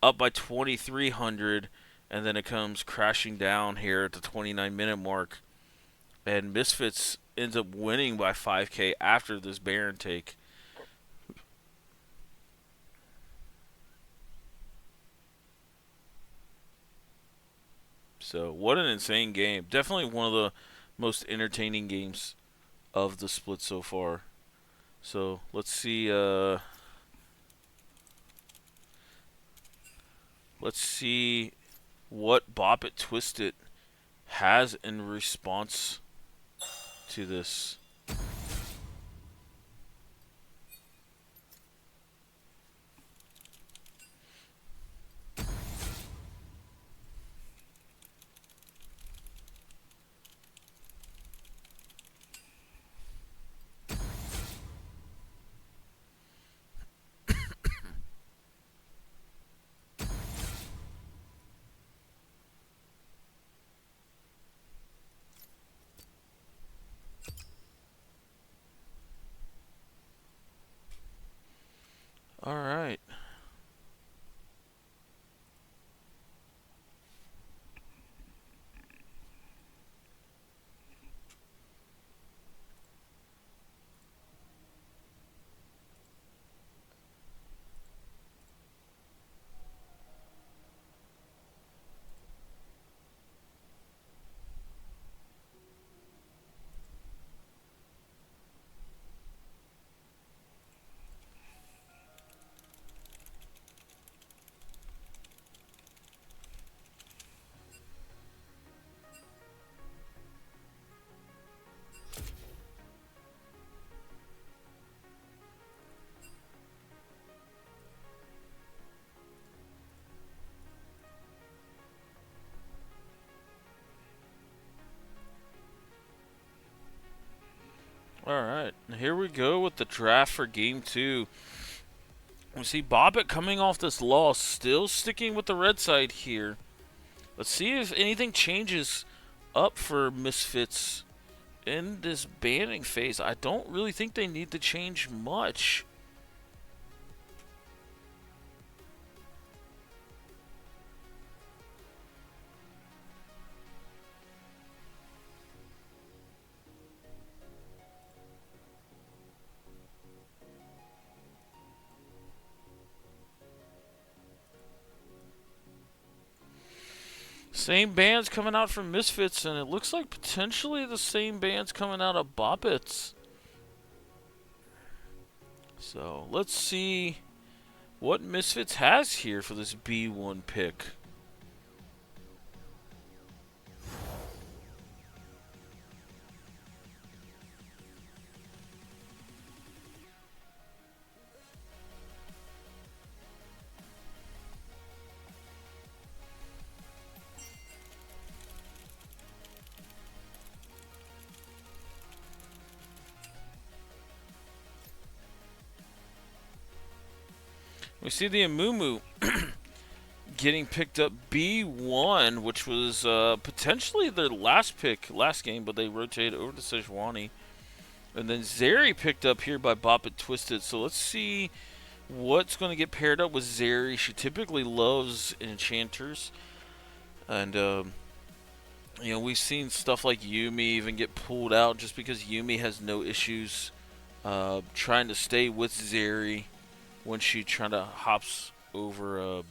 up by 2,300, and then it comes crashing down here at the 29-minute mark. And Misfits ends up winning by 5K after this Baron take. So, what an insane game. Definitely one of the most entertaining games of the split so far. So, let's see what Bop It Twist It has in response to this. All right. All right. Here we go with the draft for game 2. We see Bobbitt coming off this loss, still sticking with the red side here. Let's see if anything changes up for Misfits in this banning phase. I don't really think they need to change much. Same bands coming out from Misfits, and it looks like potentially the same bands coming out of Boppets. So let's see what Misfits has here for this B1 pick. We see the Amumu getting picked up B1, which was potentially their last pick last game, but they rotated over to Sejuani. And then Zeri picked up here by Bop It Twisted. So let's see what's going to get paired up with Zeri. She typically loves enchanters. And, we've seen stuff like Yumi even get pulled out just because Yumi has no issues trying to stay with Zeri when she trying to hops over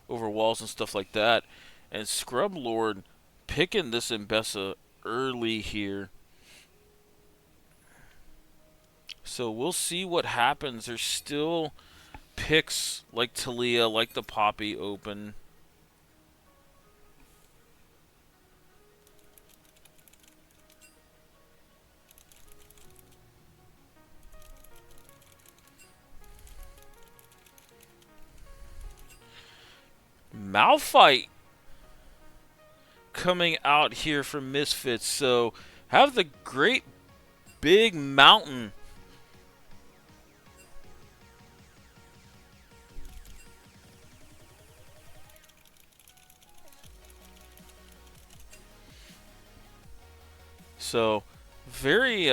walls and stuff like that. And Scrub Lord picking this Mbessa early here. So we'll see what happens. There's still picks like Talia, like the Poppy open. Malphite coming out here from Misfits. So have the great big mountain. So very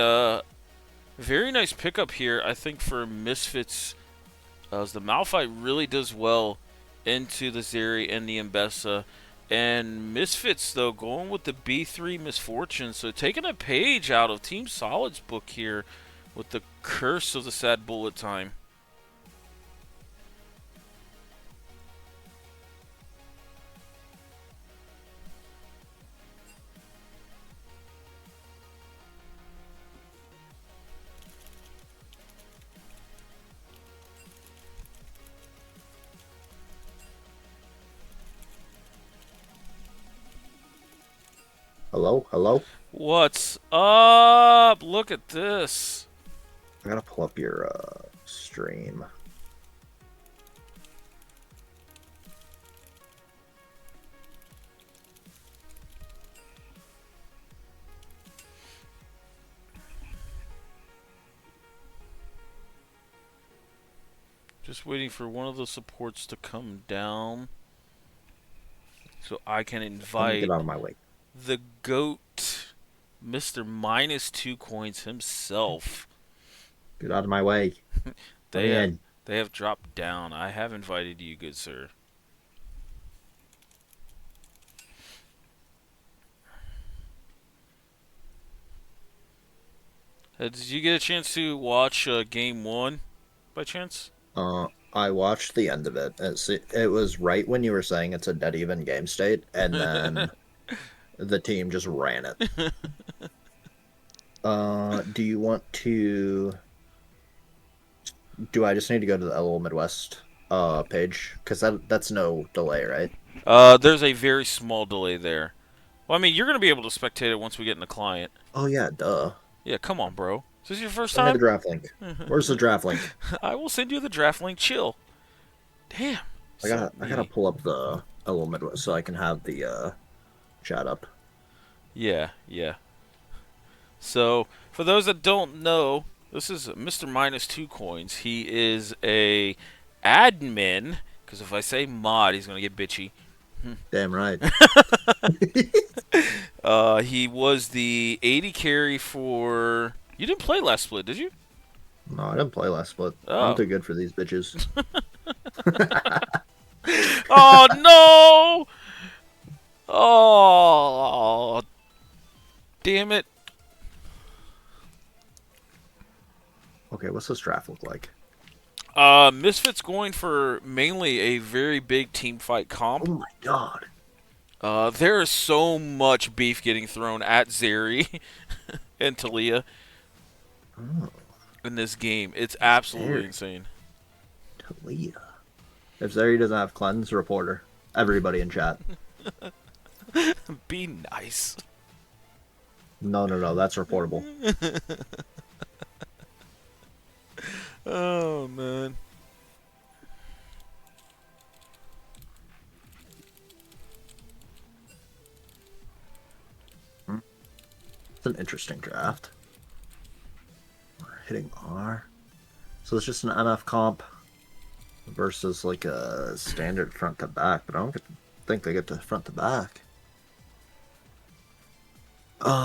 nice pickup here, I think, for Misfits. As the Malphite really does well into the Zeri and the Mbessa. And Misfits, though, going with the B3 Misfortune. So taking a page out of Team Solid's book here with the Curse of the Sad Bullet Time. Hello? Hello? What's up? Look at this. I gotta pull up your stream. Just waiting for one of the supports to come down so I can Let me invite get out of my way. the GOAT, Mr. -2 coins himself. Get out of my way. They Let me have, in. they have dropped down. I have invited you, good sir. Did you get a chance to watch game one by chance? I watched the end of it. It was right when you were saying it's a dead even game state, and then the team just ran it. Do you want to... Do I just need to go to the LOLMidwest page? Because that's no delay, right? There's a very small delay there. Well, I mean, you're going to be able to spectate it once we get in the client. Oh, yeah, duh. Yeah, come on, bro. Is this your first Send me time? the draft link. Where's the draft link? I will send you the draft link. Chill. Damn. I gotta pull up the LOLMidwest so I can have the chat up. Yeah. So, for those that don't know, this is Mr. -2 coins. He is a admin, because if I say mod, he's going to get bitchy. Damn right. He was the 80 carry for... You didn't play last split, did you? No, I didn't play last split. Oh. I'm too good for these bitches. Oh, no! Oh, damn it. Okay, what's this draft look like? Misfits going for mainly a very big team fight comp. Oh my god. There is so much beef getting thrown at Zeri and Talia in this game. It's absolutely insane. Talia. If Zeri doesn't have cleanse, reporter. Everybody in chat. Be nice. No, that's reportable. Oh, man. It's an interesting draft. We're hitting R. So it's just an MF comp. versus like a standard front to back, but I don't think they get to front to back.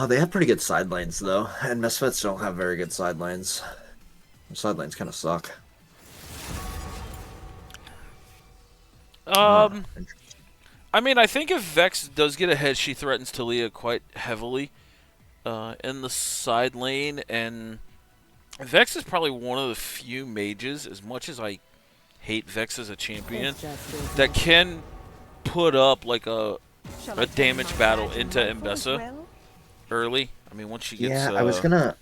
They have pretty good side lanes though, and Misfits don't have very good side lanes. Their side lanes kind of suck. Interesting. I mean, I think if Vex does get ahead, she threatens Talia quite heavily in the side lane, and Vex is probably one of the few mages, as much as I hate Vex as a champion, that can put up like a damage battle into Mbessa early. I mean, once she gets Yeah, I was gonna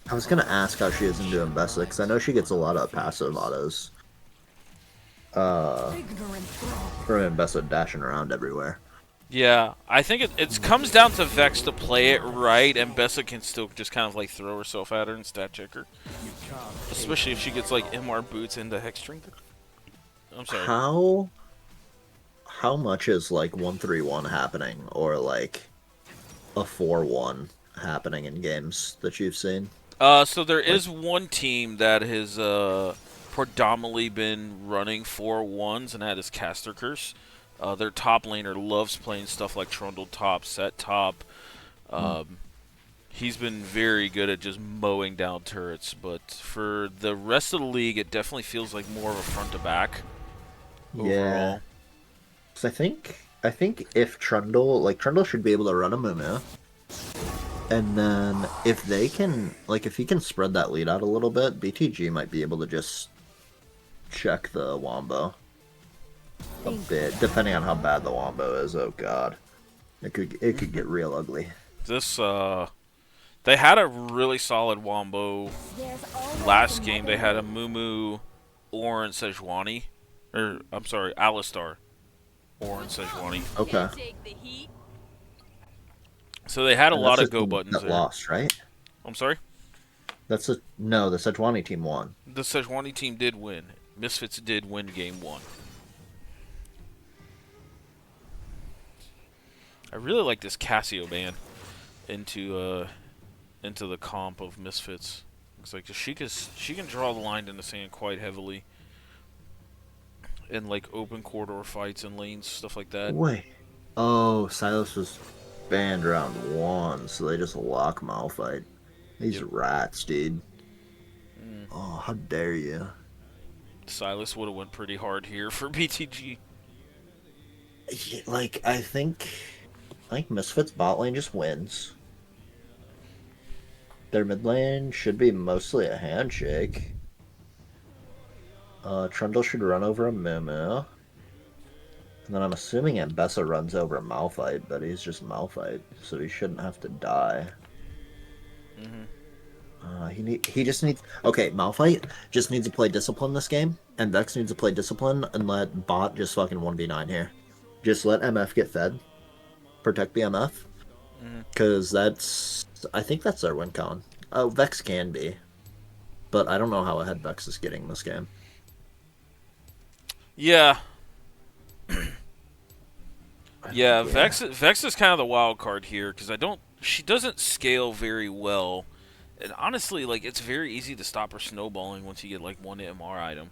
ask how she is into Mbessa because I know she gets a lot of passive autos. From Mbessa dashing around everywhere. Yeah, I think it comes down to Vex to play it right, and Bessa can still just kind of like throw herself at her and stat check her. Especially if she gets like MR boots into Hex Strength. I'm sorry. How much is like 1-3-1 happening or like a 4-1 happening in games that you've seen? So there is one team that has predominantly been running 4-1s, and that is Caster Curse. Their top laner loves playing stuff like Trundle top, set top. He's been very good at just mowing down turrets, but for the rest of the league, it definitely feels like more of a front to back overall. Yeah. 'Cause I think if Trundle should be able to run a Mumu. And then if they can, like, if he can spread that lead out a little bit, BTG might be able to just check the Wombo a bit, depending on how bad the Wombo is. Oh god, it could get real ugly. This they had a really solid Wombo last game. They had a Mumu, Orin, Sejuani, or I'm sorry, Alistar, Orin, Sejuani. Okay. So they had a And lot that's of go team buttons that there. lost, right? I'm sorry? The Sejuani team won. The Sejuani team did win. Misfits did win game 1. I really like this Cassio ban into the comp of Misfits. It's like she can draw the line in the sand quite heavily in like open corridor fights and lanes, stuff like that. Wait. Oh, Silas was banned round 1, so they just lock Malphite. These rats, dude. Oh, how dare you. Silas would have went pretty hard here for BTG. Yeah, like, I think Misfits bot lane just wins. Their mid lane should be mostly a handshake. Trundle should run over a Mumu. And then I'm assuming Mbessa runs over Malphite, but he's just Malphite, so he shouldn't have to die. He just needs. Okay, Malphite just needs to play discipline this game, and Vex needs to play discipline and let bot just fucking 1v9 here. Just let MF get fed, protect the MF, because I think that's their win con. Vex can be, but I don't know how ahead Vex is getting this game. Yeah. Yeah, Vex is kind of the wild card here because she doesn't scale very well, and honestly, like it's very easy to stop her snowballing once you get like one MR item.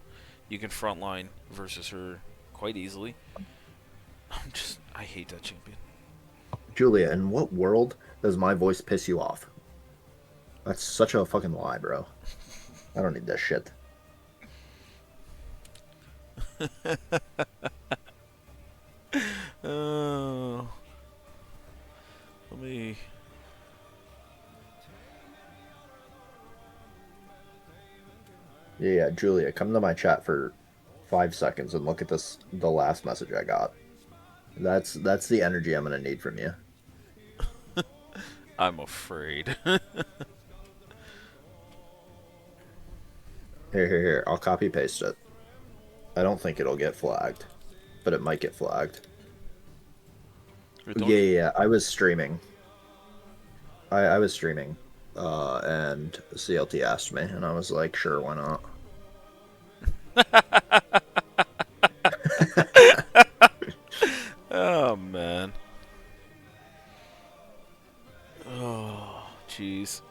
You can frontline versus her quite easily. I hate that champion. Julia, in what world does my voice piss you off? That's such a fucking lie, bro. I don't need that shit. Oh, let me. Yeah, Julia, come to my chat for 5 seconds and look at the last message I got. That's the energy I'm gonna need from you. I'm afraid. Here. I'll copy paste it. I don't think it'll get flagged, but it might get flagged. Yeah. I was streaming. I was streaming, and CLT asked me, and I was like, sure, why not? Oh man. Oh, jeez.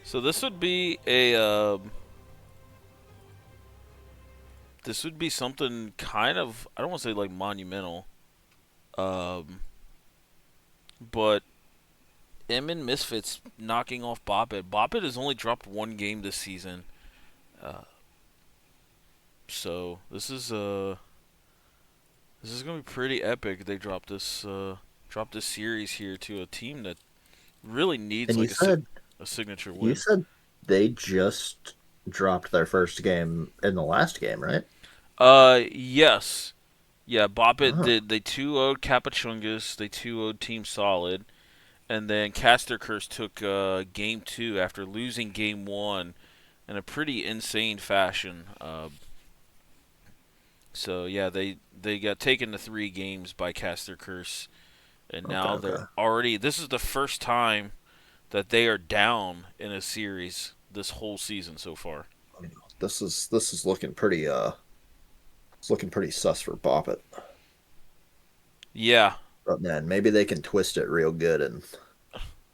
So this would be a this would be something kind of, I don't want to say like monumental, but M and Misfits knocking off Boppet. Boppet has only dropped one game this season, so this is gonna be pretty epic. They dropped this series here to a team that really needs And like a signature you win. said they just dropped their first game in the last game, right? Yes. Yeah, Boppet Oh, did. They 2-0'd Capachungas. They 2-0'd Team Solid. And then Caster Curse took game 2 after losing game 1 in a pretty insane fashion. So, yeah, they got taken to 3 games by Caster Curse. And okay, now they're okay. already. This is the first time that they are down in a series this whole season so far. This is looking pretty it's looking pretty sus for Boppet. Yeah, But man, maybe they can twist it real good and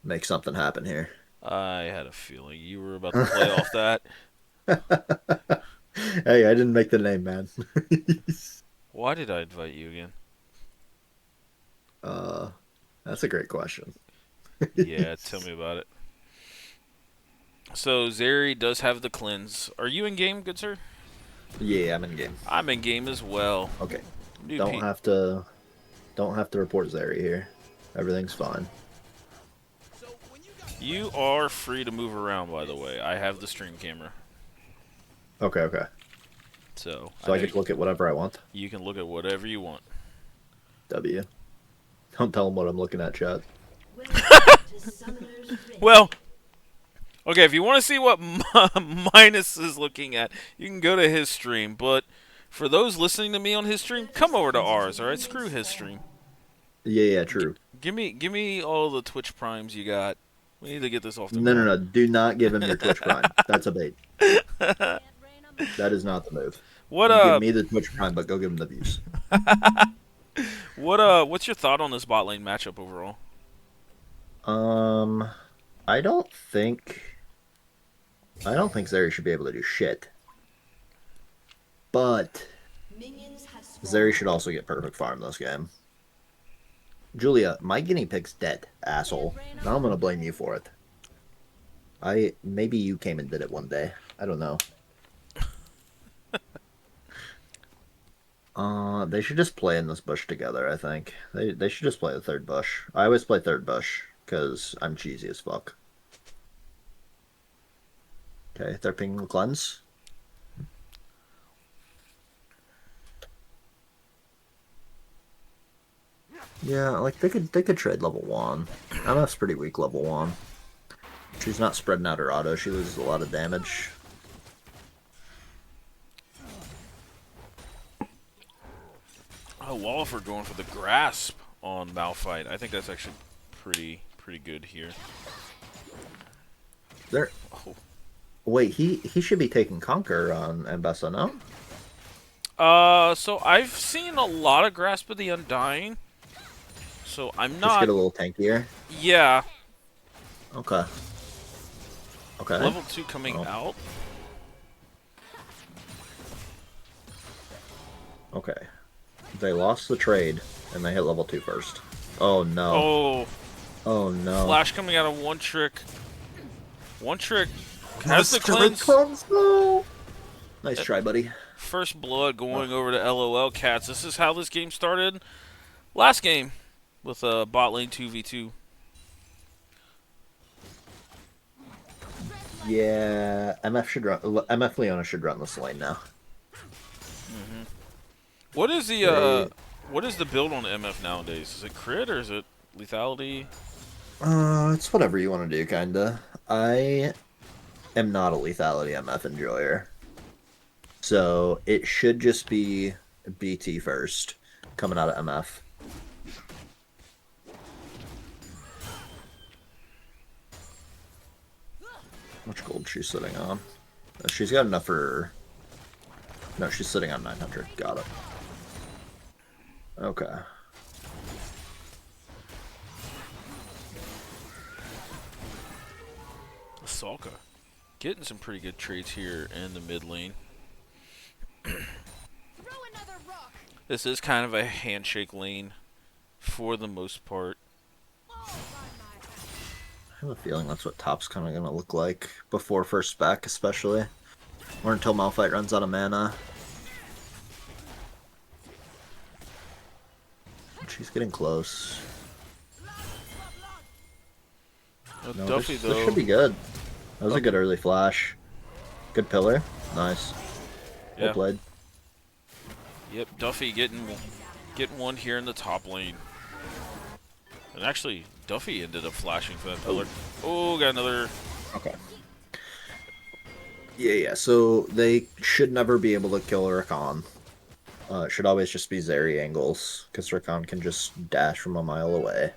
make something happen here. I had a feeling you were about to play off that. Hey, I didn't make the name, man. Why did I invite you again? uh, that's a great question. Yeah, tell me about it. So Zeri does have the cleanse. Are you in game, good sir? Yeah, I'm in game. I'm in game as well. Okay, New don't P. have to don't have to report Zeri here. Everything's fine. You are free to move around, by the way. I have the stream camera, Okay, okay. so So I know get to look at whatever I want. you can look at whatever you want. W. Don't tell them what I'm looking at, chat. Welcome to Summoner's Rift. Well, okay, if you want to see what Minus is looking at, you can go to his stream. But for those listening to me on his stream, come over to ours. All right, screw his stream. Yeah, yeah, true. Give me all the Twitch primes you got. We need to get this off the No, no, ground. no. Do not give him your Twitch Prime. That's a bait. That is not the move. What You give me the Twitch Prime, but go give him the views. what's your thought on this bot lane matchup overall? Um, I don't think Zeri should be able to do shit. But Minions have Zeri spawned. should also get perfect farm this game. Julia, my guinea pig's dead, asshole. Now I'm gonna blame you for it. Maybe you came and did it one day. I don't know. They should just play in this bush together, I think. They should just play the third bush. I always play third bush, because I'm cheesy as fuck. Okay, they're pinging the cleanse. Yeah, like they could trade level 1. MF's pretty weak level 1. She's not spreading out her auto, she loses a lot of damage. Oh, Wallifer going for the grasp on Malphite. I think that's actually pretty good here. There. Oh. Wait, he should be taking Conquer on Mbessa, no? So I've seen a lot of Grasp of the Undying. So I'm Just not. get a little tankier. Yeah. Okay. Okay. Level 2 coming Oh. out. Okay. They lost the trade, and they hit level 2 first. Oh no. Oh, Oh no. Flash coming out of one trick. One trick has the cleanse. No. Nice try, buddy. First blood going over to LOL Cats. This is how this game started last game with bot lane 2v2. Yeah, MF Leona should run this lane now. What is the what is the build on MF nowadays? Is it crit or is it lethality? It's whatever you want to do, kinda. I am not a lethality MF enjoyer. So it should just be BT first, coming out of MF. How much gold she's sitting on? She's got enough for... No, she's sitting on 900. Got it. Okay. Salka getting some pretty good trades here in the mid lane. This is kind of a handshake lane for the most part. I have a feeling that's what top's kind of going to look like before first spec, especially. Or until Malphite runs out of mana. She's getting close. No, Duffy, this though. should be good. That was a good early flash. Good pillar. Nice. Well Yeah. played. Yep, Duffy getting one here in the top lane. And actually, Duffy ended up flashing for that pillar. Oh, got another. Okay. Yeah. So they should never be able to kill Rakan. It should always just be Zeri angles, because Rakan can just dash from a mile away.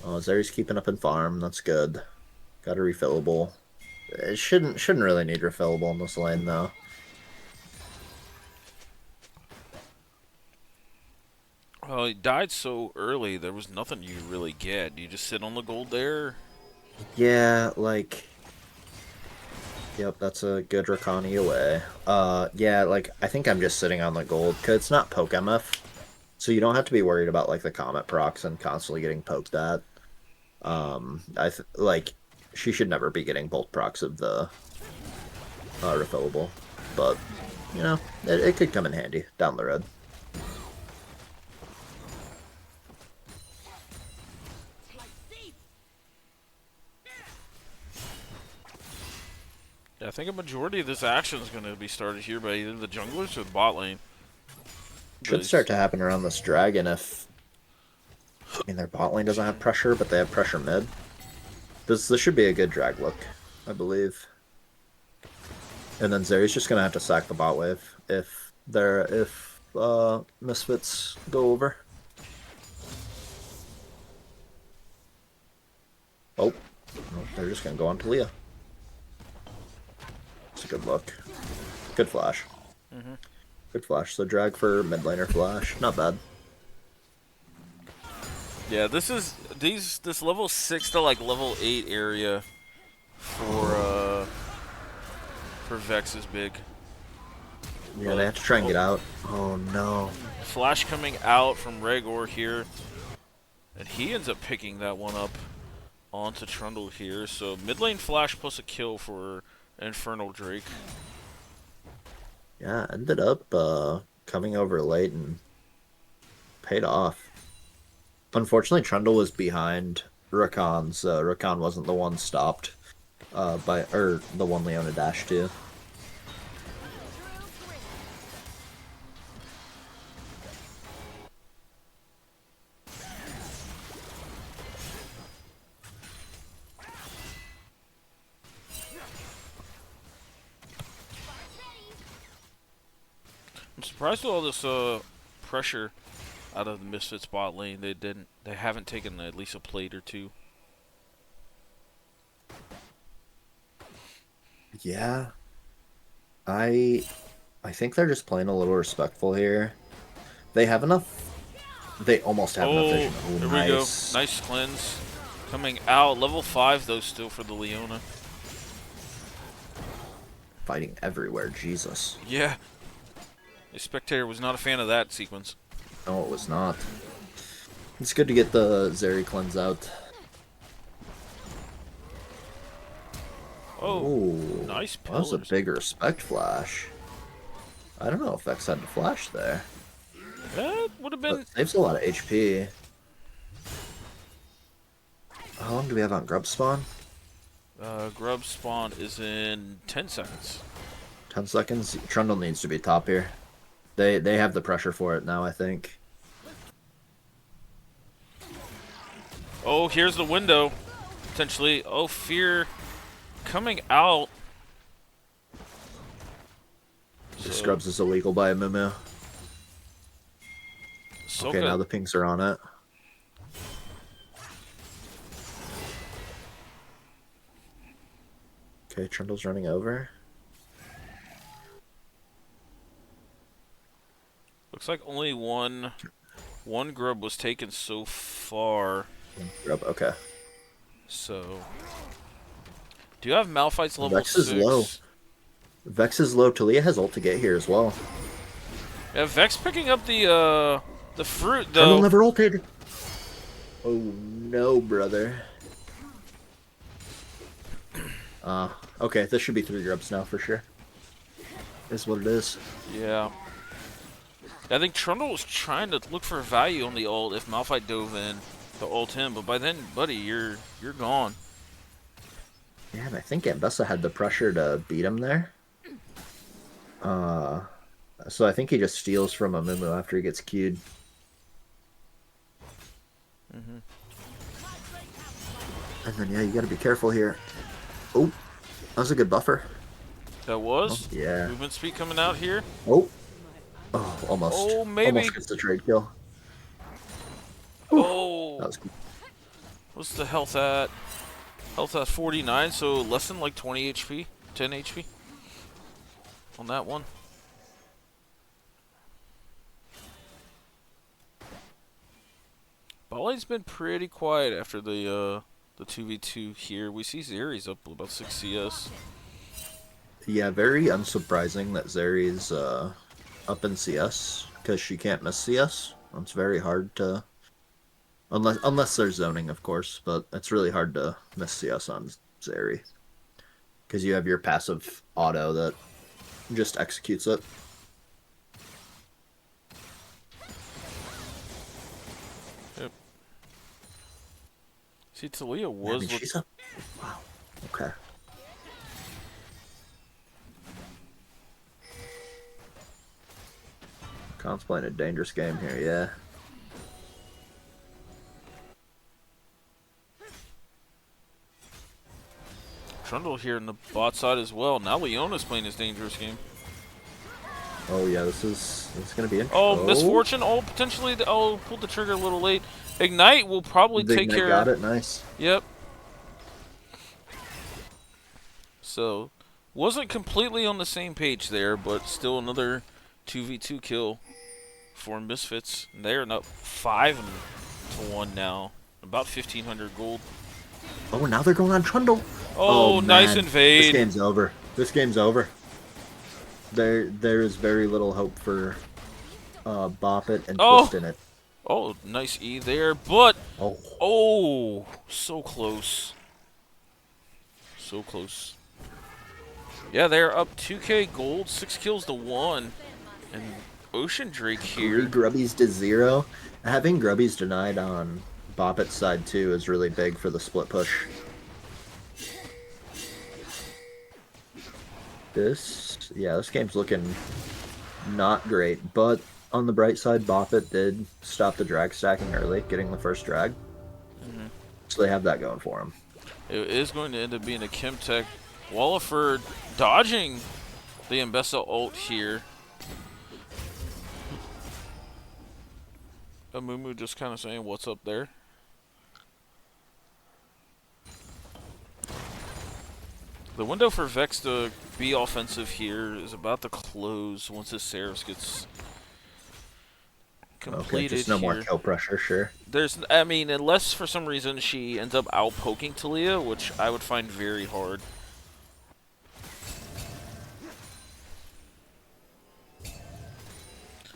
Oh, Zeri's keeping up in farm. That's good. Got a refillable. It shouldn't really need refillable in this lane though. Oh, he died so early. There was nothing you really get. You just sit on the gold there. Yeah, like. Yep, that's a good Rakani away. Yeah, like I think I'm just sitting on the gold because it's not poke MF, so you don't have to be worried about like the comet procs and constantly getting poked at. Like she should never be getting both procs of the refillable, but you know it could come in handy down the road. Yeah, I think a majority of this action is going to be started here by either the junglers or the bot lane. Should start to happen around this dragon if. I mean, their bot lane doesn't have pressure, but they have pressure mid. This should be a good drag look, I believe. And then Zeri's just gonna have to sack the bot wave if Misfits go over. Oh, no, they're just gonna go on to Leah. It's a good look. Good flash. Good flash. So drag for mid laner flash. Not bad. Yeah, this level 6 to like level 8 area for Vex is big. Yeah, they have to try and get out. Oh no. Flash coming out from Regor here. And he ends up picking that one up onto Trundle here. So mid lane flash plus a kill for Infernal Drake. Yeah, ended up coming over late and paid off. Unfortunately, Trundle was behind Rakan's. Rakan wasn't the one stopped the one Leona dashed to. I'm surprised with all this pressure out of the Misfits bot lane. They haven't taken at least a plate or two. Yeah. I think they're just playing a little respectful here. They have enough. They almost have enough vision. Oh, there nice. we go. Nice cleanse. Coming out. Level 5 though still for the Leona. Fighting everywhere, Jesus. Yeah. The spectator was not a fan of that sequence. No, it was not. It's good to get the Zeri cleanse out. Oh, Ooh, nice that was a pillars. big respect flash. I don't know if Vex had to flash there. That would have been... But saves a lot of HP. How long do we have on Grub Spawn? Grub spawn is in 10 seconds. 10 seconds? Trundle needs to be top here. They have the pressure for it now, I think. Oh, here's the window. Potentially. Oh, Fear coming out. The Scrubs is illegal by a Mumu. So Okay, good. now the pings are on it. Okay, Trundle's running over. Looks like only one grub was taken so far. Grub, okay. So Do you have Malphite's level Vex 6? is low. Vex is low. Talia has ult to get here as well. Yeah, Vex picking up the fruit Trundle though. never ulted. Oh no, brother. Okay, this should be 3 grubs now for sure. Is what it is. Yeah. I think Trundle was trying to look for value on the ult if Malphite dove in to ult him, but by then, buddy, you're gone. Yeah, and I think Ambessa had the pressure to beat him there. So I think he just steals from Amumu after he gets queued. And then, yeah, you gotta be careful here. Oh, that was a good buffer. That was? Oh, yeah. Movement speed coming out here. Oh, almost. Oh, maybe. Almost gets the trade kill. Oh. That was good. What's the health at? Health at 49, so less than like 20 HP, 10 HP on that one. Bali's been pretty quiet after the 2v2 here. We see Zeri's up about 6 CS. Yeah, very unsurprising that Zeri's up in CS because she can't miss CS. It's very hard to, unless there's zoning, of course, but it's really hard to miss CS on Zeri because you have your passive auto that just executes it. Yep. See, Talia was. She's up. Wow. Okay. Khan's playing a dangerous game here, yeah. Trundle here in the bot side as well. Now Leona's playing his dangerous game. Oh yeah, this is gonna be interesting. Oh, Misfortune. Oh, potentially. Pulled the trigger a little late. Ignite will probably The take Ignite care. got it, nice. Yep. So, wasn't completely on the same page there, but still another 2v2 kill for Misfits. They're up 5-1 now. About 1,500 gold. Oh, now they're going on Trundle. Oh, nice man. invade. This game's over. This game's over. There is very little hope for Bop It and Twist in it. Oh, nice E there, but Oh, so close. So close. Yeah, they're up 2k gold, 6 kills to 1. And Ocean Drake here. 3 Grubbies to 0. Having Grubbies denied on Bop It's side too is really big for the split push. This game's looking not great, but on the bright side, Bop It did stop the drag stacking early, getting the first drag. So they have that going for them. It is going to end up being a Chemtech. Walliford dodging the Ambessa ult here. Amumu just kind of saying, what's up there? The window for Vex to be offensive here is about to close once his Seraphs gets completed. Okay, just no more here. kill pressure, sure. I mean, unless for some reason she ends up out-poking Talia, which I would find very hard.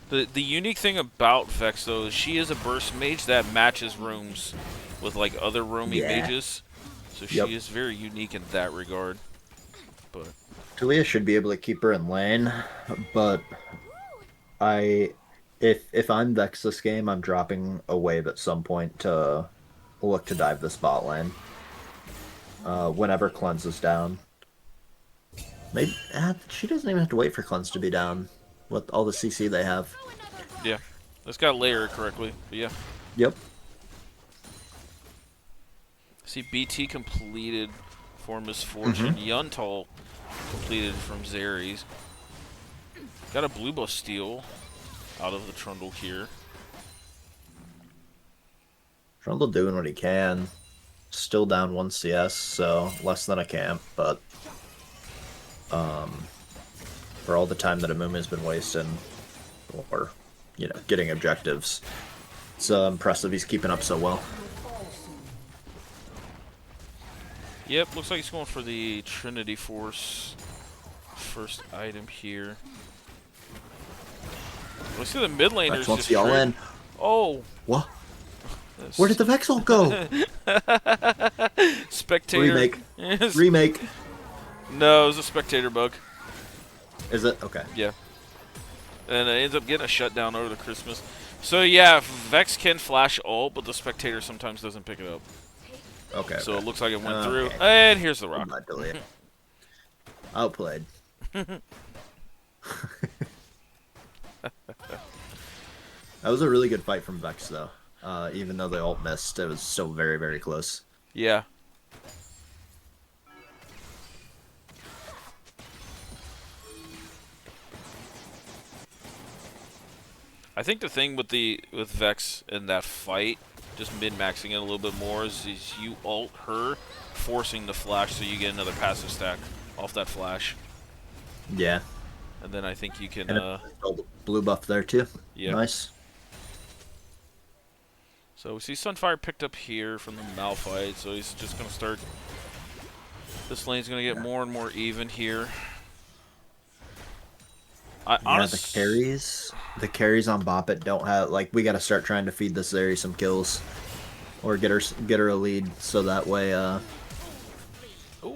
The unique thing about Vex, though, is she is a burst mage that matches rooms with, like, other roaming mages. So she is very unique in that regard. But Talia should be able to keep her in lane, but if I'm Vex this game, I'm dropping a wave at some point to look to dive this bot lane. Whenever Cleanse is down. Maybe she doesn't even have to wait for Cleanse to be down with all the CC they have. yeah, that's got layered correctly. But yeah. Yep. See, BT completed for Misfortune. Yuntal completed from Zeri's. Got a blue buff steal out of the Trundle here. Trundle doing what he can. Still down 1 CS, so less than a camp, but for all the time that Amumu has been wasting, or, getting objectives, it's impressive he's keeping up so well. Yep, looks like he's going for the Trinity Force first item here. We see the mid laners Vex wants just the all trade. in. Oh, What? Where did the Vexel go? spectator. Remake. Yes. Remake. No, it was a spectator bug. Is it? Okay. Yeah. And it ends up getting a shutdown over the Christmas. So yeah, Vex can flash ult, but the spectator sometimes doesn't pick it up. Okay. So okay. it looks like it went Okay. through. And here's the rock. Not delete. Outplayed. That was a really good fight from Vex, though. Even though the ult missed, it was still very, very close. Yeah. I think the thing with Vex in that fight, just min-maxing it a little bit more, is you ult her, forcing the flash so you get another passive stack off that flash. Yeah. And then I think you can, And blue buff there, too. yeah. Nice. So we see Sunfire picked up here from the Malphite, so he's just going to start... This lane's going to get more and more even here. The carries on Boppet don't have, like, we got to start trying to feed this Zeri some kills. Or get her a lead, so that way, Ooh,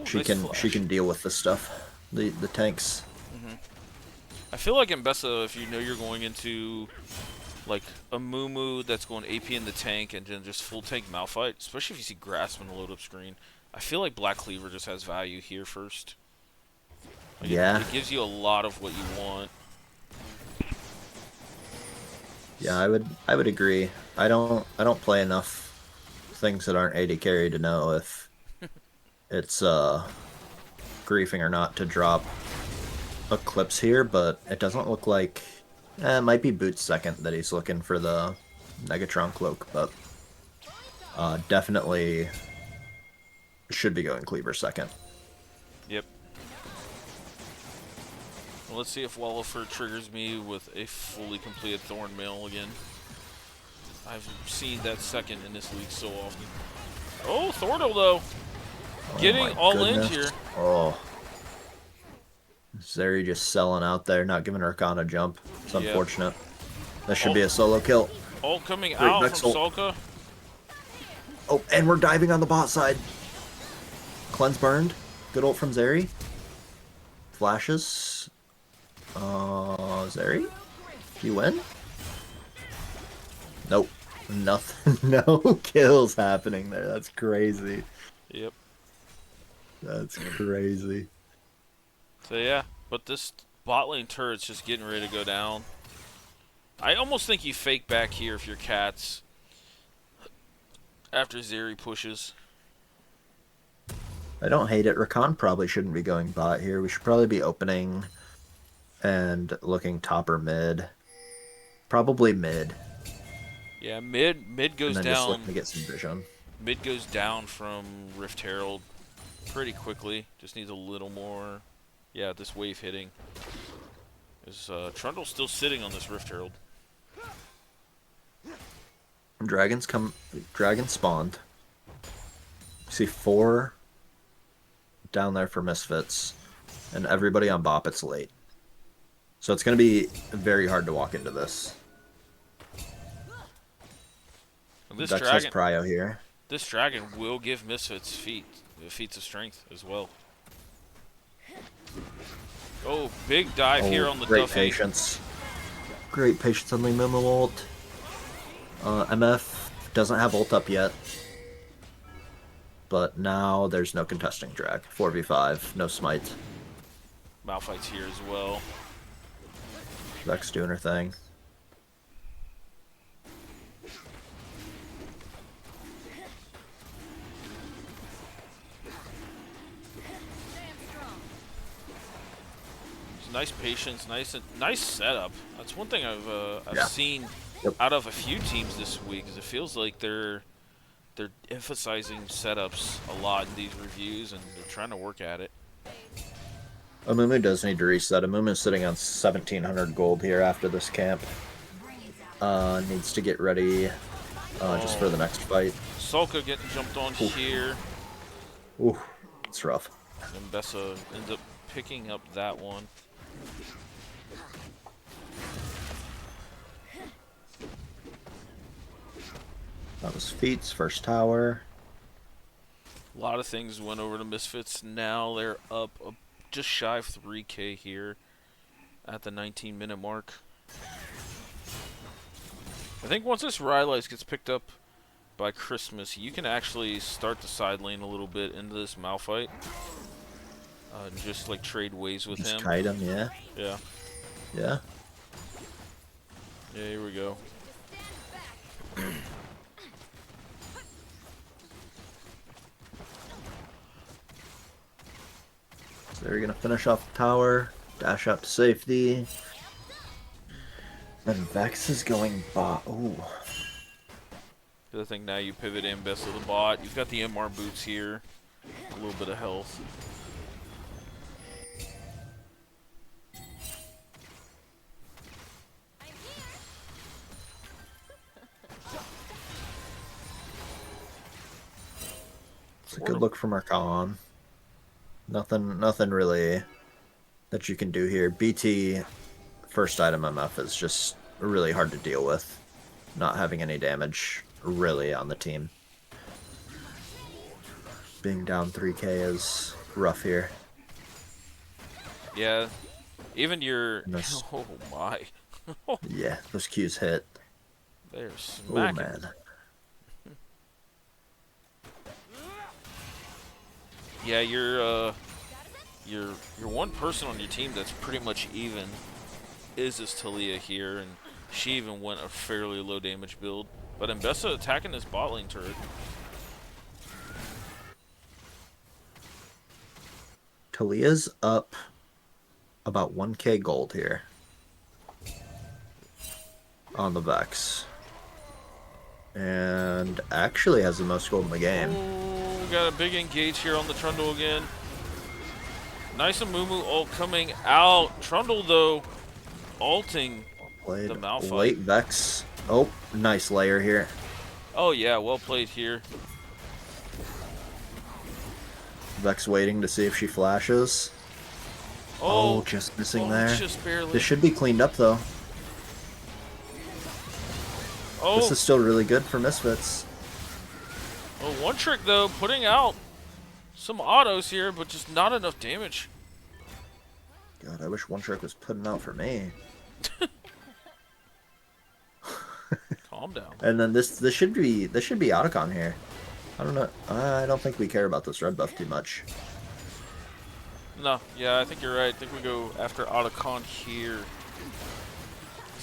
she nice can deal with the stuff. The tanks. I feel like in Bessa, if you know you're going into like a Moo that's going AP in the tank and then just full tank Malphite, especially if you see Grasp in the load up screen, I feel like Black Cleaver just has value here first. Like Yeah. It gives you a lot of what you want. Yeah, I would agree. I don't play enough things that aren't AD carry to know if it's griefing or not to drop Eclipse here, but it doesn't look like it might be Boots second that he's looking for the Negatron cloak, but definitely should be going Cleaver second. Yep. Well, let's see if Wallifer triggers me with a fully completed Thorn Mail again. I've seen that second in this league so often. Oh, Thornhill though! Getting all goodness. in here. Oh. Zeri just selling out there, not giving Arcana a jump. It's Yep. unfortunate. That should be a solo kill. All coming Great out Vex from ult. Salka. Oh, and we're diving on the bot side. Cleanse burned. Good ult from Zeri. Flashes. Zeri? You win? Nope. Nothing. No kills happening there. That's crazy. Yep. That's crazy. So yeah, but this bot lane turret's just getting ready to go down. I almost think you fake back here if you're Cats. After Zeri pushes. I don't hate it. Rakan probably shouldn't be going bot here. We should probably be opening and looking top or mid. Probably mid. Yeah, mid goes And then just down. looking to get some vision. Mid goes down from Rift Herald pretty quickly. Just needs a little more. Yeah, this wave hitting. Is Trundle still sitting on this Rift Herald? Dragon spawned. See 4 down there for Misfits, and everybody on Bop, it's late. So it's going to be very hard to walk into this. This Vex has Prio here. This dragon will give Misfits feats of strength as well. Oh, big dive here on the great Duffy. patience. Great patience on the Mimo ult. MF doesn't have ult up yet. But now there's no contesting drag. 4v5, no smite. Malphite's here as well. Vex doing her thing. Nice patience, nice setup. That's one thing I've Yeah. seen Yep. out of a few teams this week. Is it feels like they're emphasizing setups a lot in these reviews, and they're trying to work at it. Amumu does need to reset. Amumu's sitting on 1,700 gold here after this camp. Needs to get ready just for the next fight. Salka getting jumped on here. Ooh, It's rough. And Bessa ends up picking up that one. That was Feats, first tower. A lot of things went over to Misfits. Now they're up just shy of 3K here at the 19-minute mark. I think once this Rylai's gets picked up by Christmas, you can actually start the side lane a little bit into this Malphite. Just like trade ways with Just him. kite him, yeah. Yeah. Yeah. Yeah, here we go. So they're gonna finish off the tower, dash out to safety. And Vex is going bot. Ooh. The other thing now you pivot in best of the bot. You've got the MR boots here. A little bit of health. It's a good look from Archon. Nothing really that you can do here. BT first item MF is just really hard to deal with. Not having any damage really on the team. Being down 3k is rough here. Yeah. Even your... This, Oh my. yeah, those Qs hit. They're Oh smacking. man. Yeah, you're one person on your team that's pretty much even is this Talia here, and she even went a fairly low damage build. But Mbessa attacking this bot lane turret. Talia's up about 1k gold here on the Vex. And actually has the most gold in the game. Oh, we got a big engage here on the Trundle again. Nice and Mumu ult coming out. Trundle, though, ulting Played the Malphite. late Vex. Oh, nice layer here. Oh, yeah, well played here. Vex waiting to see if she flashes. Oh, just missing there. Just barely. This should be cleaned up, though. Oh, This is still really good for Misfits. oh, one trick, though, putting out some autos here, but just not enough damage. God, I wish One Trick was putting out for me. Calm down. And then this should be Otacon here. I don't know. I don't think we care about this red buff too much. No, yeah, I think you're right. I think we go after Otacon here.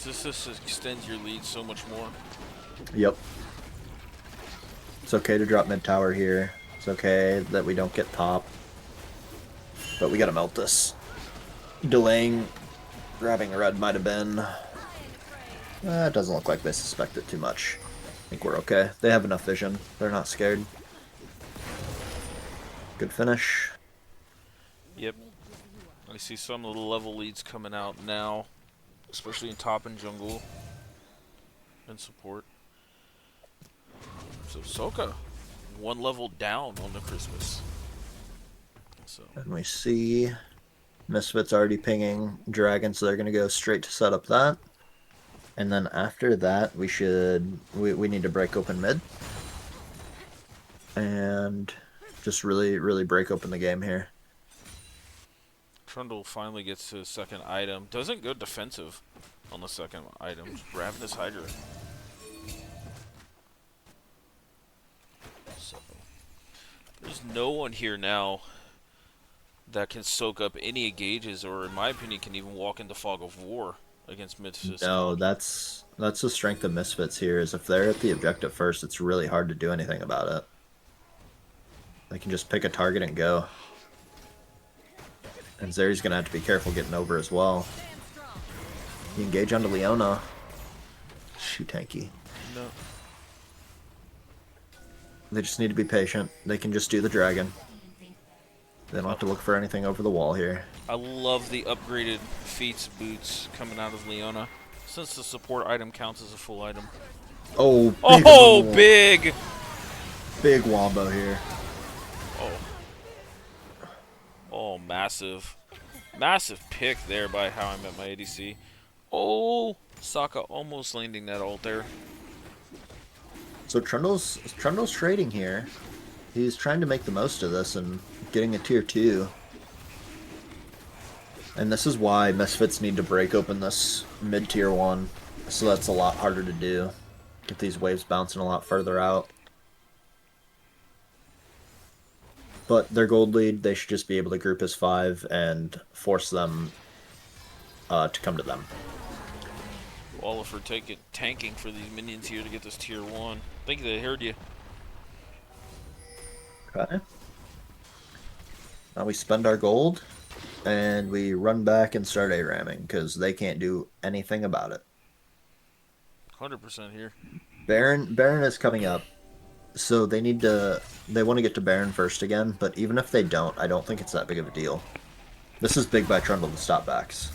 This extends your lead so much more. Yep. It's okay to drop mid tower here. It's okay that we don't get top. But we gotta melt this. Delaying grabbing a red might have been... it doesn't look like they suspect it too much. I think we're okay. They have enough vision. They're not scared. Good finish. Yep. I see some of the level leads coming out now, especially in top and jungle and support. So Soka, one level down on the Christmas. So And we see Misfits already pinging Dragon, so they're going to go straight to set up that. And then after that, we need to break open mid. And just really break open the game here. Trundle finally gets his second item. Doesn't go defensive on the second item. Just Ravenous Hydra. So there's no one here now that can soak up any engages, or in my opinion can even walk into Fog of War against Misfits. No, that's the strength of Misfits here, is if they're at the objective first, it's really hard to do anything about it. They can just pick a target and go. And Zeri's gonna have to be careful getting over as well. You engage onto Leona. Shoot tanky. No. They just need to be patient. They can just do the dragon. They don't have to look for anything over the wall here. I love the upgraded Feats boots coming out of Leona, since the support item counts as a full item. Oh, Big! Big wombo here. Oh. Oh, massive. Massive pick there by How I Met My ADC. Oh, Sokka almost landing that ult there. So Trundle's trading here. He's trying to make the most of this and getting a tier 2. And this is why Misfits need to break open this mid-tier 1. So that's a lot harder to do. Get these waves bouncing a lot further out. But their gold lead, they should just be able to group as 5 and force them to come to them. Oliver tanking for these minions here to get this tier 1. I think they heard you. Okay. Now we spend our gold, and we run back and start A-ramming, because they can't do anything about it. 100% here. Baron is coming up, so they want to get to Baron first again, but even if they don't, I don't think it's that big of a deal. This is big by Trundle to stop backs.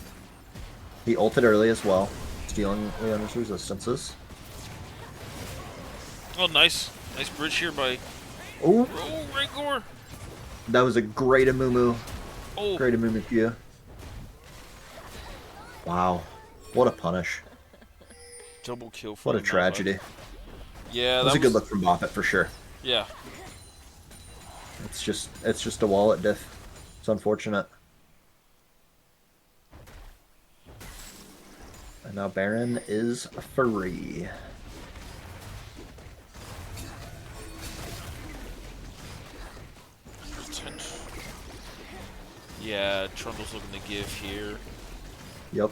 He ulted early as well, stealing Leona's resistances. Oh, nice. Nice bridge here by... Oh, Oh, Rancor! that was a great Amumu. Oh, Great Amumu Q. Wow. What a punish. double kill for What a the tragedy. Napa. Yeah, That was a good look from Boppet for sure. Yeah. It's just a wallet diff. It's unfortunate. And now Baron is free. Yeah, Trundle's looking to give here. Yep.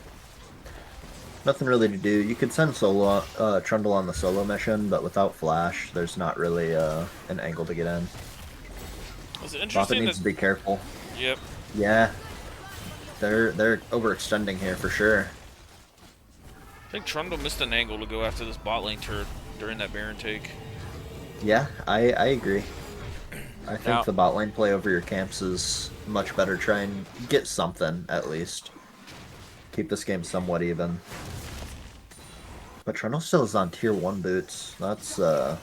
Nothing really to do. You could send Trundle on the solo mission, but without Flash, there's not really an angle to get in. It's Boppet interesting needs to be careful. Yep. Yeah. They're overextending here for sure. I think Trundle missed an angle to go after this bot lane turret during that Baron take. Yeah, I agree. I think Now, the bot lane play over your camps is much better. Try and get something, at least. Keep this game somewhat even. But Trundle still is on tier 1 boots. That's not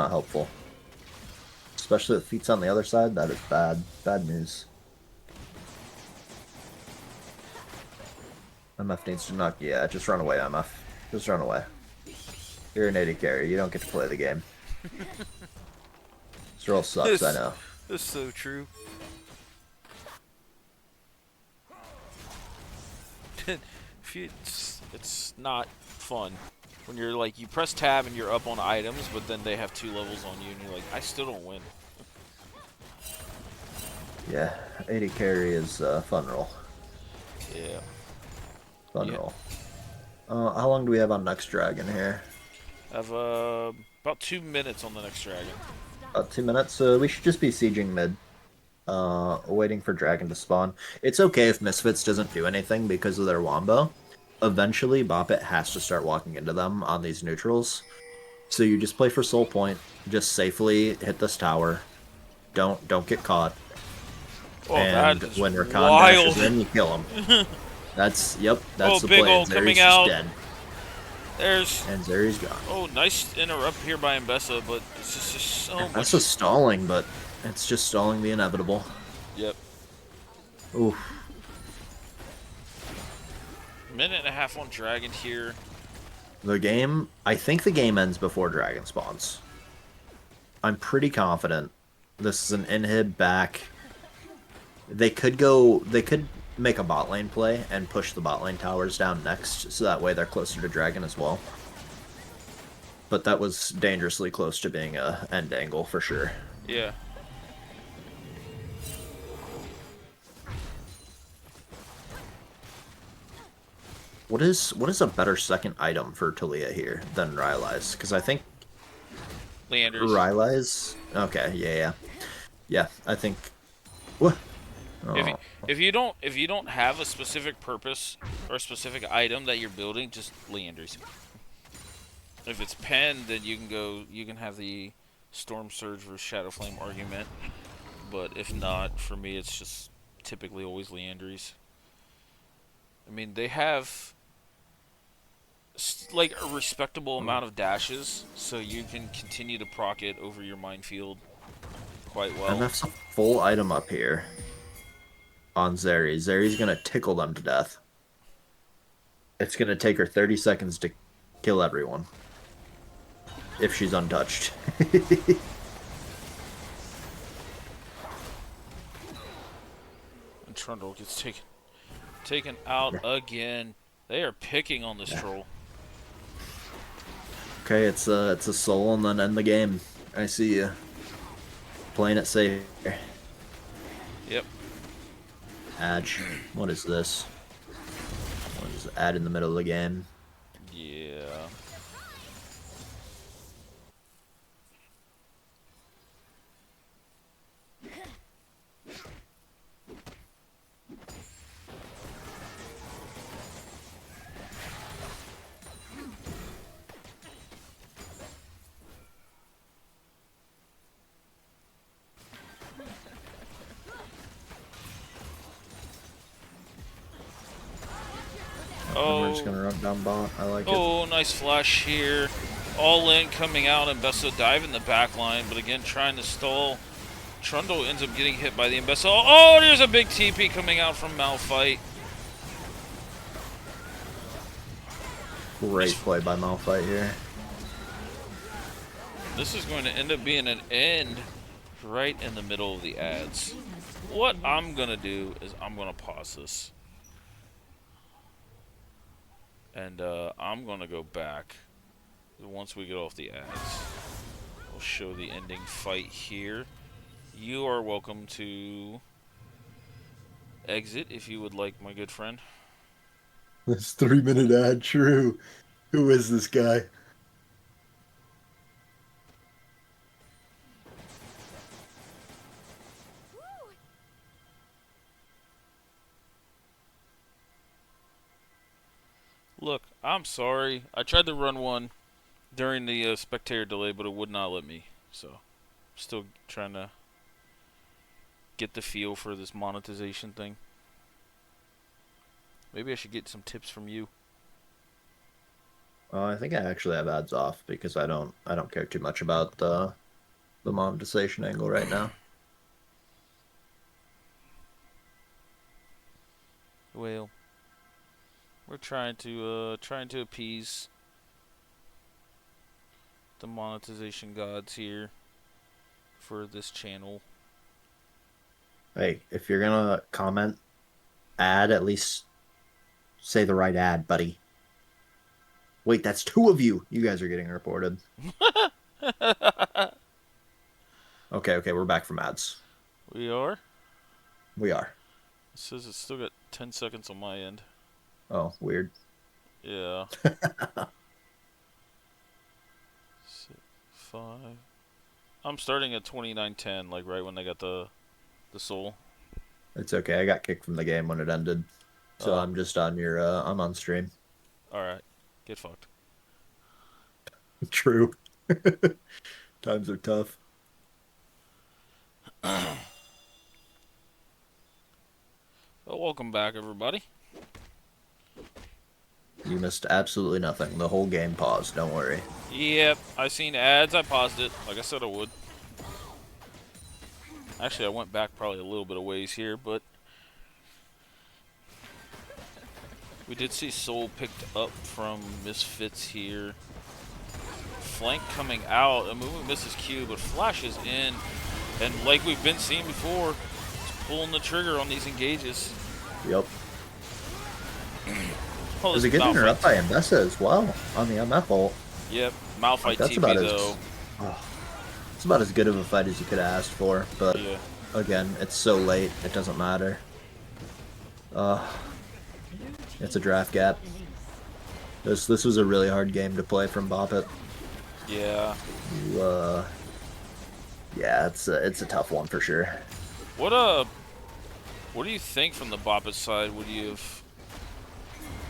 helpful. Especially with feats on the other side, that is bad. Bad news. MF needs to knock... Yeah, just run away, MF. Just run away. You're an AD carry. You don't get to play the game. This role sucks, I know. That's so true. It's not fun when you're like, you press tab and you're up on items, but then they have 2 levels on you and you're like, I still don't win. Yeah, AD carry is fun roll. Yeah. Fun Yeah. roll. How long do we have on next dragon here? I have about 2 minutes on the next dragon. About 2 minutes, so we should just be sieging mid. Waiting for dragon to spawn. It's okay if Misfits doesn't do anything because of their wombo. Eventually, Boppet has to start walking into them on these neutrals. So you just play for soul point, just safely hit this tower. Don't get caught. Oh, And that is when Rakan wild. dashes in, you kill him. That's the Oh, play. big And ult Zeri's coming just out. dead. There's... And Zeri's gone. Oh, nice interrupt here by Mbessa, but it's just so much... That's just stalling, but it's just stalling the inevitable. Yep. Oof. Minute and a half on dragon here. I think the game ends before dragon spawns. I'm pretty confident. This is an inhib back. They could make a bot lane play and push the bot lane towers down next, so that way they're closer to dragon as well. But that was dangerously close to being a end angle for sure. Yeah. What is a better second item for Talia here than Rylai's? Because I think Leander's. Rylai's... Okay, yeah. I think... What? Oh. If you don't have a specific purpose or a specific item that you're building, just Leander's. If it's pen, then you can have the Storm Surge versus Shadow Flame argument. But if not, for me, it's just typically always Leander's. I mean, they have like a respectable amount of dashes, so you can continue to proc it over your minefield quite well. MF's a full item up here on Zeri. Zeri's gonna tickle them to death. It's gonna take her 30 seconds to kill everyone. If she's untouched. And Trundle gets taken out again. They are picking on this troll. Okay, it's a soul and then end the game. I see you. Playing it safe. Yep. Adge. What is this? What is add in the middle of the game? Yeah. We're just gonna run down bot. I like it. Oh, nice flash here. All in coming out, and Besso dive in the back line, but again trying to stall. Trundle ends up getting hit by the Imbecile. Oh, there's a big TP coming out from Malphite. Great play by Malphite here. This is going to end up being an end right in the middle of the ads. What I'm going to do is I'm going to pause this. And I'm going to go back. Once we get off the ads, we'll show the ending fight here. You are welcome to exit if you would like, my good friend. This 3-minute ad, true. Who is this guy? Look, I'm sorry. I tried to run one during the spectator delay, but it would not let me. So, still trying to get the feel for this monetization thing. Maybe I should get some tips from you. I think I actually have ads off because I don't care too much about the monetization angle right now. Well, we're trying to appease the monetization gods here for this channel. Hey, if you're gonna comment ad, at least say the right ad, buddy. Wait, that's 2 of you. You guys are getting reported. Okay, we're back from ads. We are? We are. It says it's still got 10 seconds on my end. Oh, weird. Yeah. 6, 5. I'm starting at 29:10, like right when they got the soul. It's okay. I got kicked from the game when it ended. So I'm just on your I'm on stream. Alright. Get fucked. True. Times are tough. Well, welcome back, everybody. You missed absolutely nothing. The whole game paused. Don't worry. Yep, I seen ads. I paused it, like I said I would. Actually, I went back probably a little bit of ways here, but we did see Soul picked up from Misfits here. Flank coming out, a movement misses Q, but flashes in, and like we've been seeing before, it's pulling the trigger on these engages. Yep. Oh, There's a good interrupt by Ambessa as well on the MF ult. Yep, Malphite That's TP about though. It's about as good of a fight as you could ask for, but Yeah. again, it's so late, it doesn't matter. It's a draft gap. This was a really hard game to play from Boppet. Yeah. Yeah, it's a tough one for sure. What do you think from the Boppet side? Would you have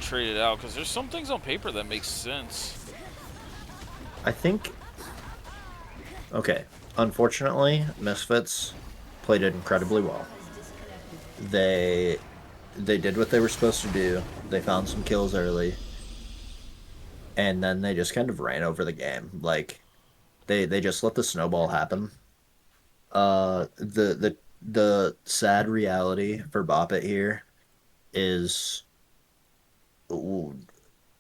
traded out? Because there's some things on paper that make sense. I think. Okay, unfortunately, Misfits played it incredibly well. They did what they were supposed to do. They found some kills early, and then they just kind of ran over the game. Like, they just let the snowball happen. The sad reality for Boppet here is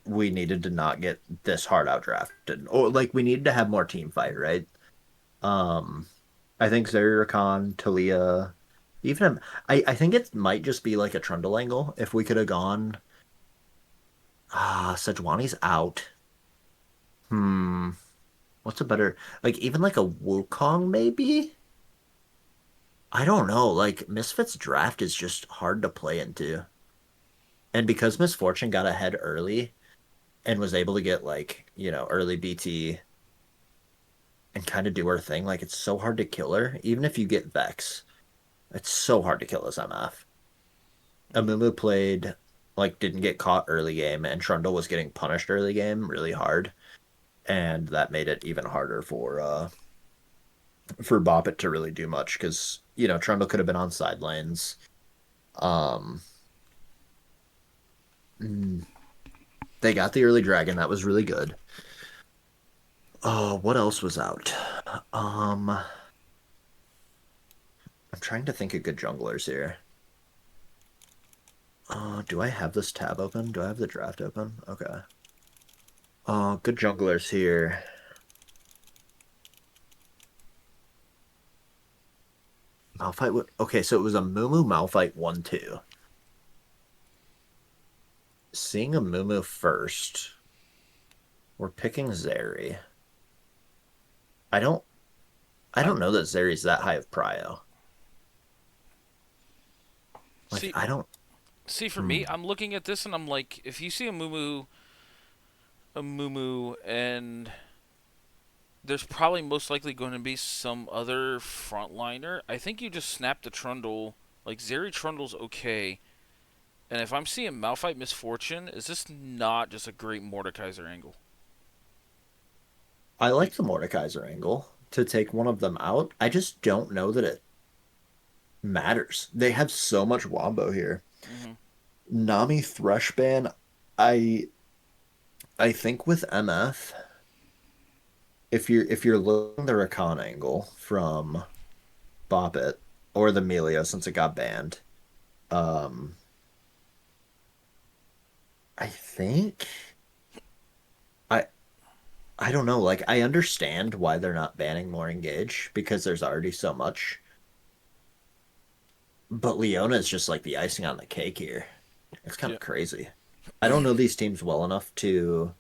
we needed to not get this hard out drafted, or like we needed to have more team fight, right? Um, I think Zarirakan, Talia, even I think it might just be like a Trundle angle if we could have gone. Sejuani's out. Hmm, what's a better like even like a Wukong maybe? I don't know. Like Misfits draft is just hard to play into. And because Misfortune got ahead early and was able to get like, early BT and kind of do her thing, like it's so hard to kill her. Even if you get Vex, it's so hard to kill this MF. Amumu played like didn't get caught early game and Trundle was getting punished early game really hard. And that made it even harder for Boppet to really do much because, Trundle could have been on side lanes. Um mm, they got the early dragon, that was really good. Oh, what else was out? I'm trying to think of good junglers here. Do I have this tab open? Do I have the draft open? Okay. Good junglers here. Malphite. Okay, so it was a Mumu Malphite 1-2. Seeing a Mumu first. We're picking Zeri. I don't I I'm don't know that Zeri's that high of prio. Like see I don't see for hmm. me, I'm looking at this and I'm like, if you see a Mumu, and there's probably most likely going to be some other frontliner. I think you just snap the Trundle. Like Zeri Trundle's okay, and if I'm seeing Malphite Misfortune, is this not just a great Mordekaiser angle? I You, like the Mordekaiser angle to take one of them out. I just don't know that it matters. They have so much wombo here. mm-hmm. Nami Threshban, I I think with MF, if you're looking at the Rakan angle from Bop It or the Melia since it got banned, um, I think I I don't know. Like I understand why they're not banning more engage because there's already so much, but Leona is just like the icing on the cake here. It's kind Yeah, of crazy. I don't know these teams well enough to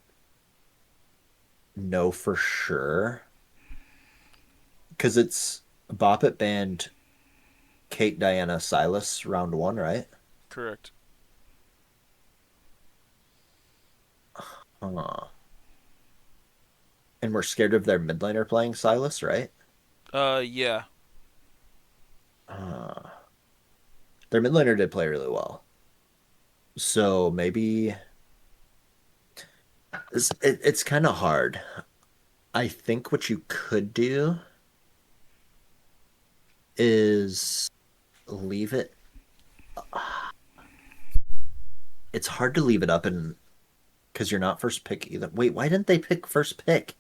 know for sure because it's Bop It banned Kate, Diana, Silas round one, right? correct. Huh. And we're scared of their mid laner playing Silas, right? Yeah, Uh, their mid laner did play really well. So maybe it's kind of hard. I think what you could do is leave it. It's hard to leave it up and because you're not first pick either. Wait, why didn't they pick first pick?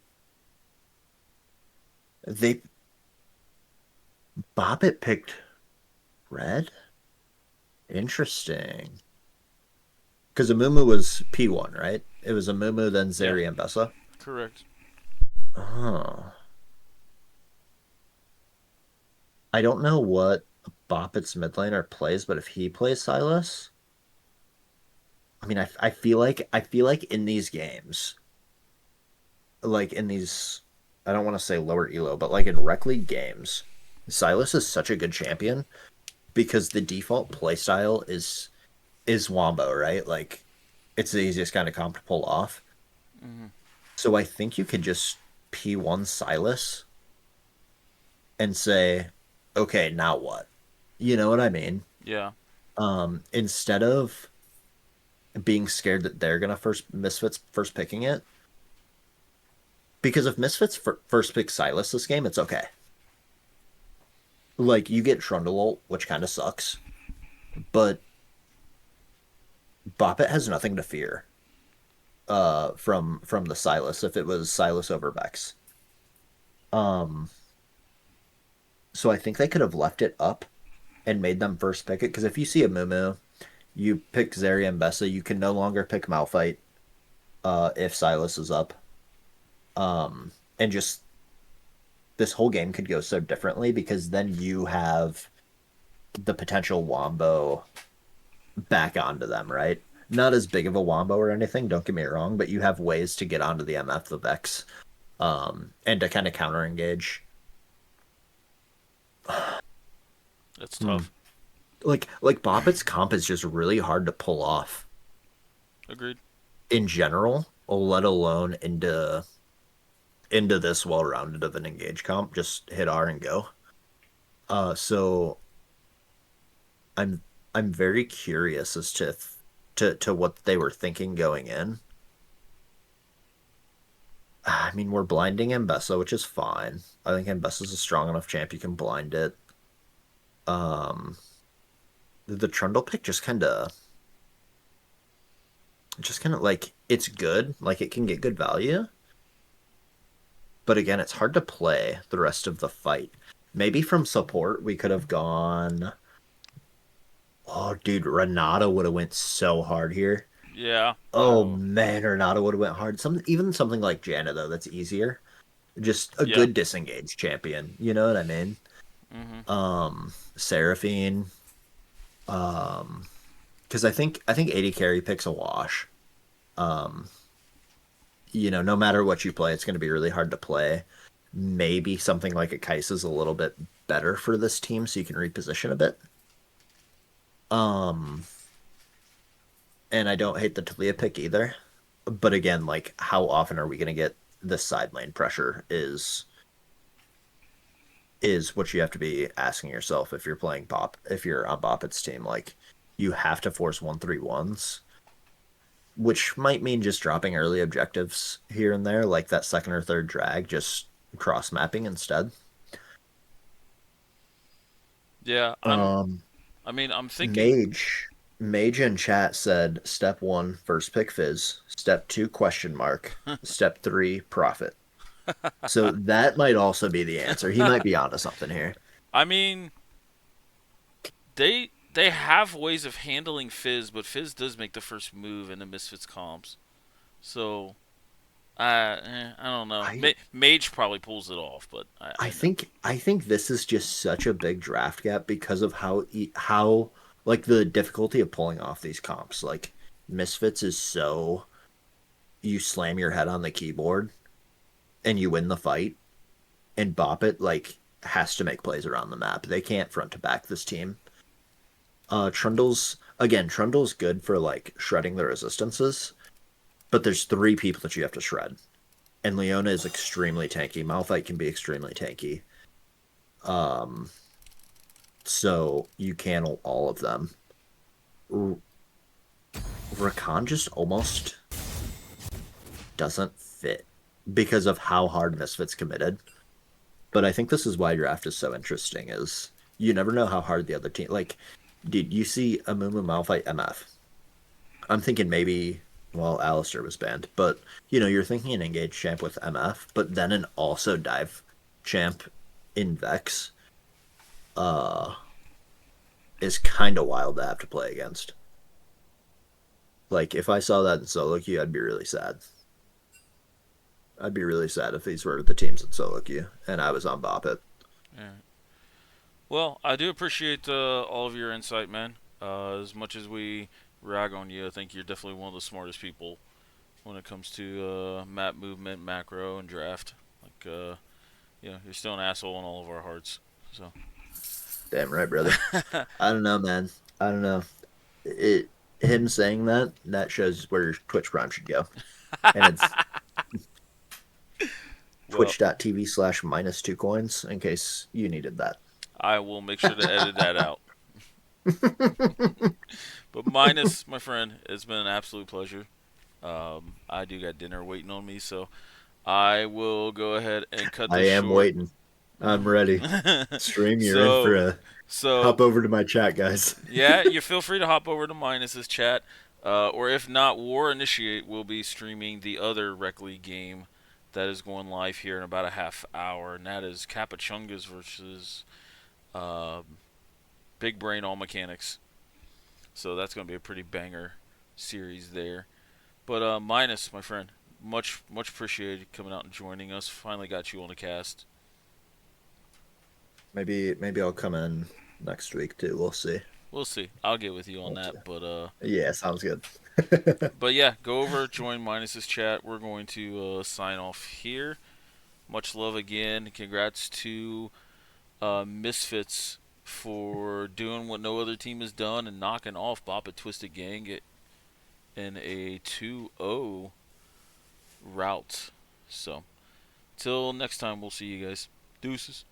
They Bobbit picked red? Interesting. Because Amumu was P1, right? It was Amumu, then yeah, Zeri and Bessa. correct. Oh. I don't know what Boppet's mid laner plays, but if he plays Silas, I mean, I feel like in these games, like in these, I don't want to say lower elo, but like in rec league games, Silas is such a good champion because the default playstyle is Wombo, right? Like it's the easiest kind of comp to pull off. Mm-hmm. So I think you could just P1 Silas and say, okay, now what? You know what I mean? Yeah, Instead of being scared that they're gonna first Misfits first picking it, because if Misfits first pick Silas this game, it's okay. Like you get Trundle ult, which kind of sucks, but Boppet has nothing to fear. From the Silas if it was Silas over Vex. Um, So I think they could have left it up and made them first pick it. Because if you see a Moo, you pick Zarya and Bessa, you can no longer pick Malphite if Silas is up. And just this whole game could go so differently because then you have the potential Wombo back onto them, right? Not as big of a Wombo or anything, don't get me wrong, but you have ways to get onto the MF, the Vex, and to kind of counter engage. That's tough. Like Boppet's comp is just really hard to pull off Agreed. in general, let alone into this well-rounded of an engage comp. Just hit R and go. So I'm I'm very curious as to what they were thinking going in. I mean, we're blinding Mbessa, which is fine. I think Mbessa's a strong enough champ you can blind it. Um, the Trundle pick just kind of like it's good, like it can get good value, but again, it's hard to play the rest of the fight. Maybe from support we could have gone. Oh, dude, Renata would have went so hard here. Yeah. Oh man, Renata would have went hard. Even something like Janna though, that's easier. Just a Yeah. good disengaged champion. You know what I mean? Mm-hmm. Seraphine. Because I think 80 carry picks a wash. Um, no matter what you play, it's going to be really hard to play. Maybe something like a Kais is a little bit better for this team, so you can reposition a bit. Um, and I don't hate the Talia pick either. But again, like, how often are we going to get this side lane pressure? Is what you have to be asking yourself if you're playing Bop. If you're on Boppet's team, like, you have to force 1-3-1s, which might mean just dropping early objectives here and there, like that second or third drag, just cross mapping instead. Yeah. Um, I'm thinking. Mage, Mage in chat said step one, first pick Fizz. Step two, question mark. Step three, profit. So that might also be the answer. He might be onto something here. I mean, they have ways of handling Fizz, but Fizz does make the first move in the Misfits comps. So I don't know. I Mage probably pulls it off, but I I know. think I think this is just such a big draft gap because of how like the difficulty of pulling off these comps. Like Misfits is so you slam your head on the keyboard and you win the fight, and Bop It like has to make plays around the map. They can't front to back this team. Trundle's good for like shredding the resistances, but there's three people that you have to shred. And Leona is extremely tanky. Malphite can be extremely tanky. Um, so you can all of them. Rakan just almost doesn't fit because of how hard Misfits committed. But I think this is why draft is so interesting. Is you never know how hard the other team. Like, dude, you see a Mumu Malphite MF. I'm thinking maybe. Well, Alistair was banned, but you're thinking an engaged champ with MF, but then an also dive champ in Vex. Is kind of wild to have to play against. Like, if I saw that in solo queue, I'd be really sad. I'd be really sad if these were the teams in solo queue and I was on Bop It. Yeah. Well, I do appreciate all of your insight, man. As much as we rag on you, I think you're definitely one of the smartest people when it comes to map movement, macro, and draft. Like, you're still an asshole in all of our hearts. So. Damn right, brother. I don't know, man. I don't know. It him saying that shows where Twitch Prime should go, and it's Well, twitch.tv/-2 coins in case you needed that. I will make sure to edit that out. But Minus, my friend, it's been an absolute pleasure. I do got dinner waiting on me, so I will go ahead and cut I this am short. waiting. I'm ready. Stream, you're in for so, a so hop over to my chat, guys. yeah, you feel free to hop over to Minus's chat, or if not, War Initiate will be streaming the other Rec League game that is going live here in about a half hour, and that is Capachungas versus Big Brain All Mechanics. So that's going to be a pretty banger series there. But Minus, my friend, much appreciated coming out and joining us. Finally got you on the cast. Maybe I'll come in next week too. We'll see. We'll see. I'll get with you on We'll see. that. But Yeah, sounds good. but yeah, go over, join Minus's chat. We're going to sign off here. Much love again. Congrats to Misfits for doing what no other team has done and knocking off Bop at Twisted Gang in a 2-0 route. So, till next time, we'll see you guys. Deuces.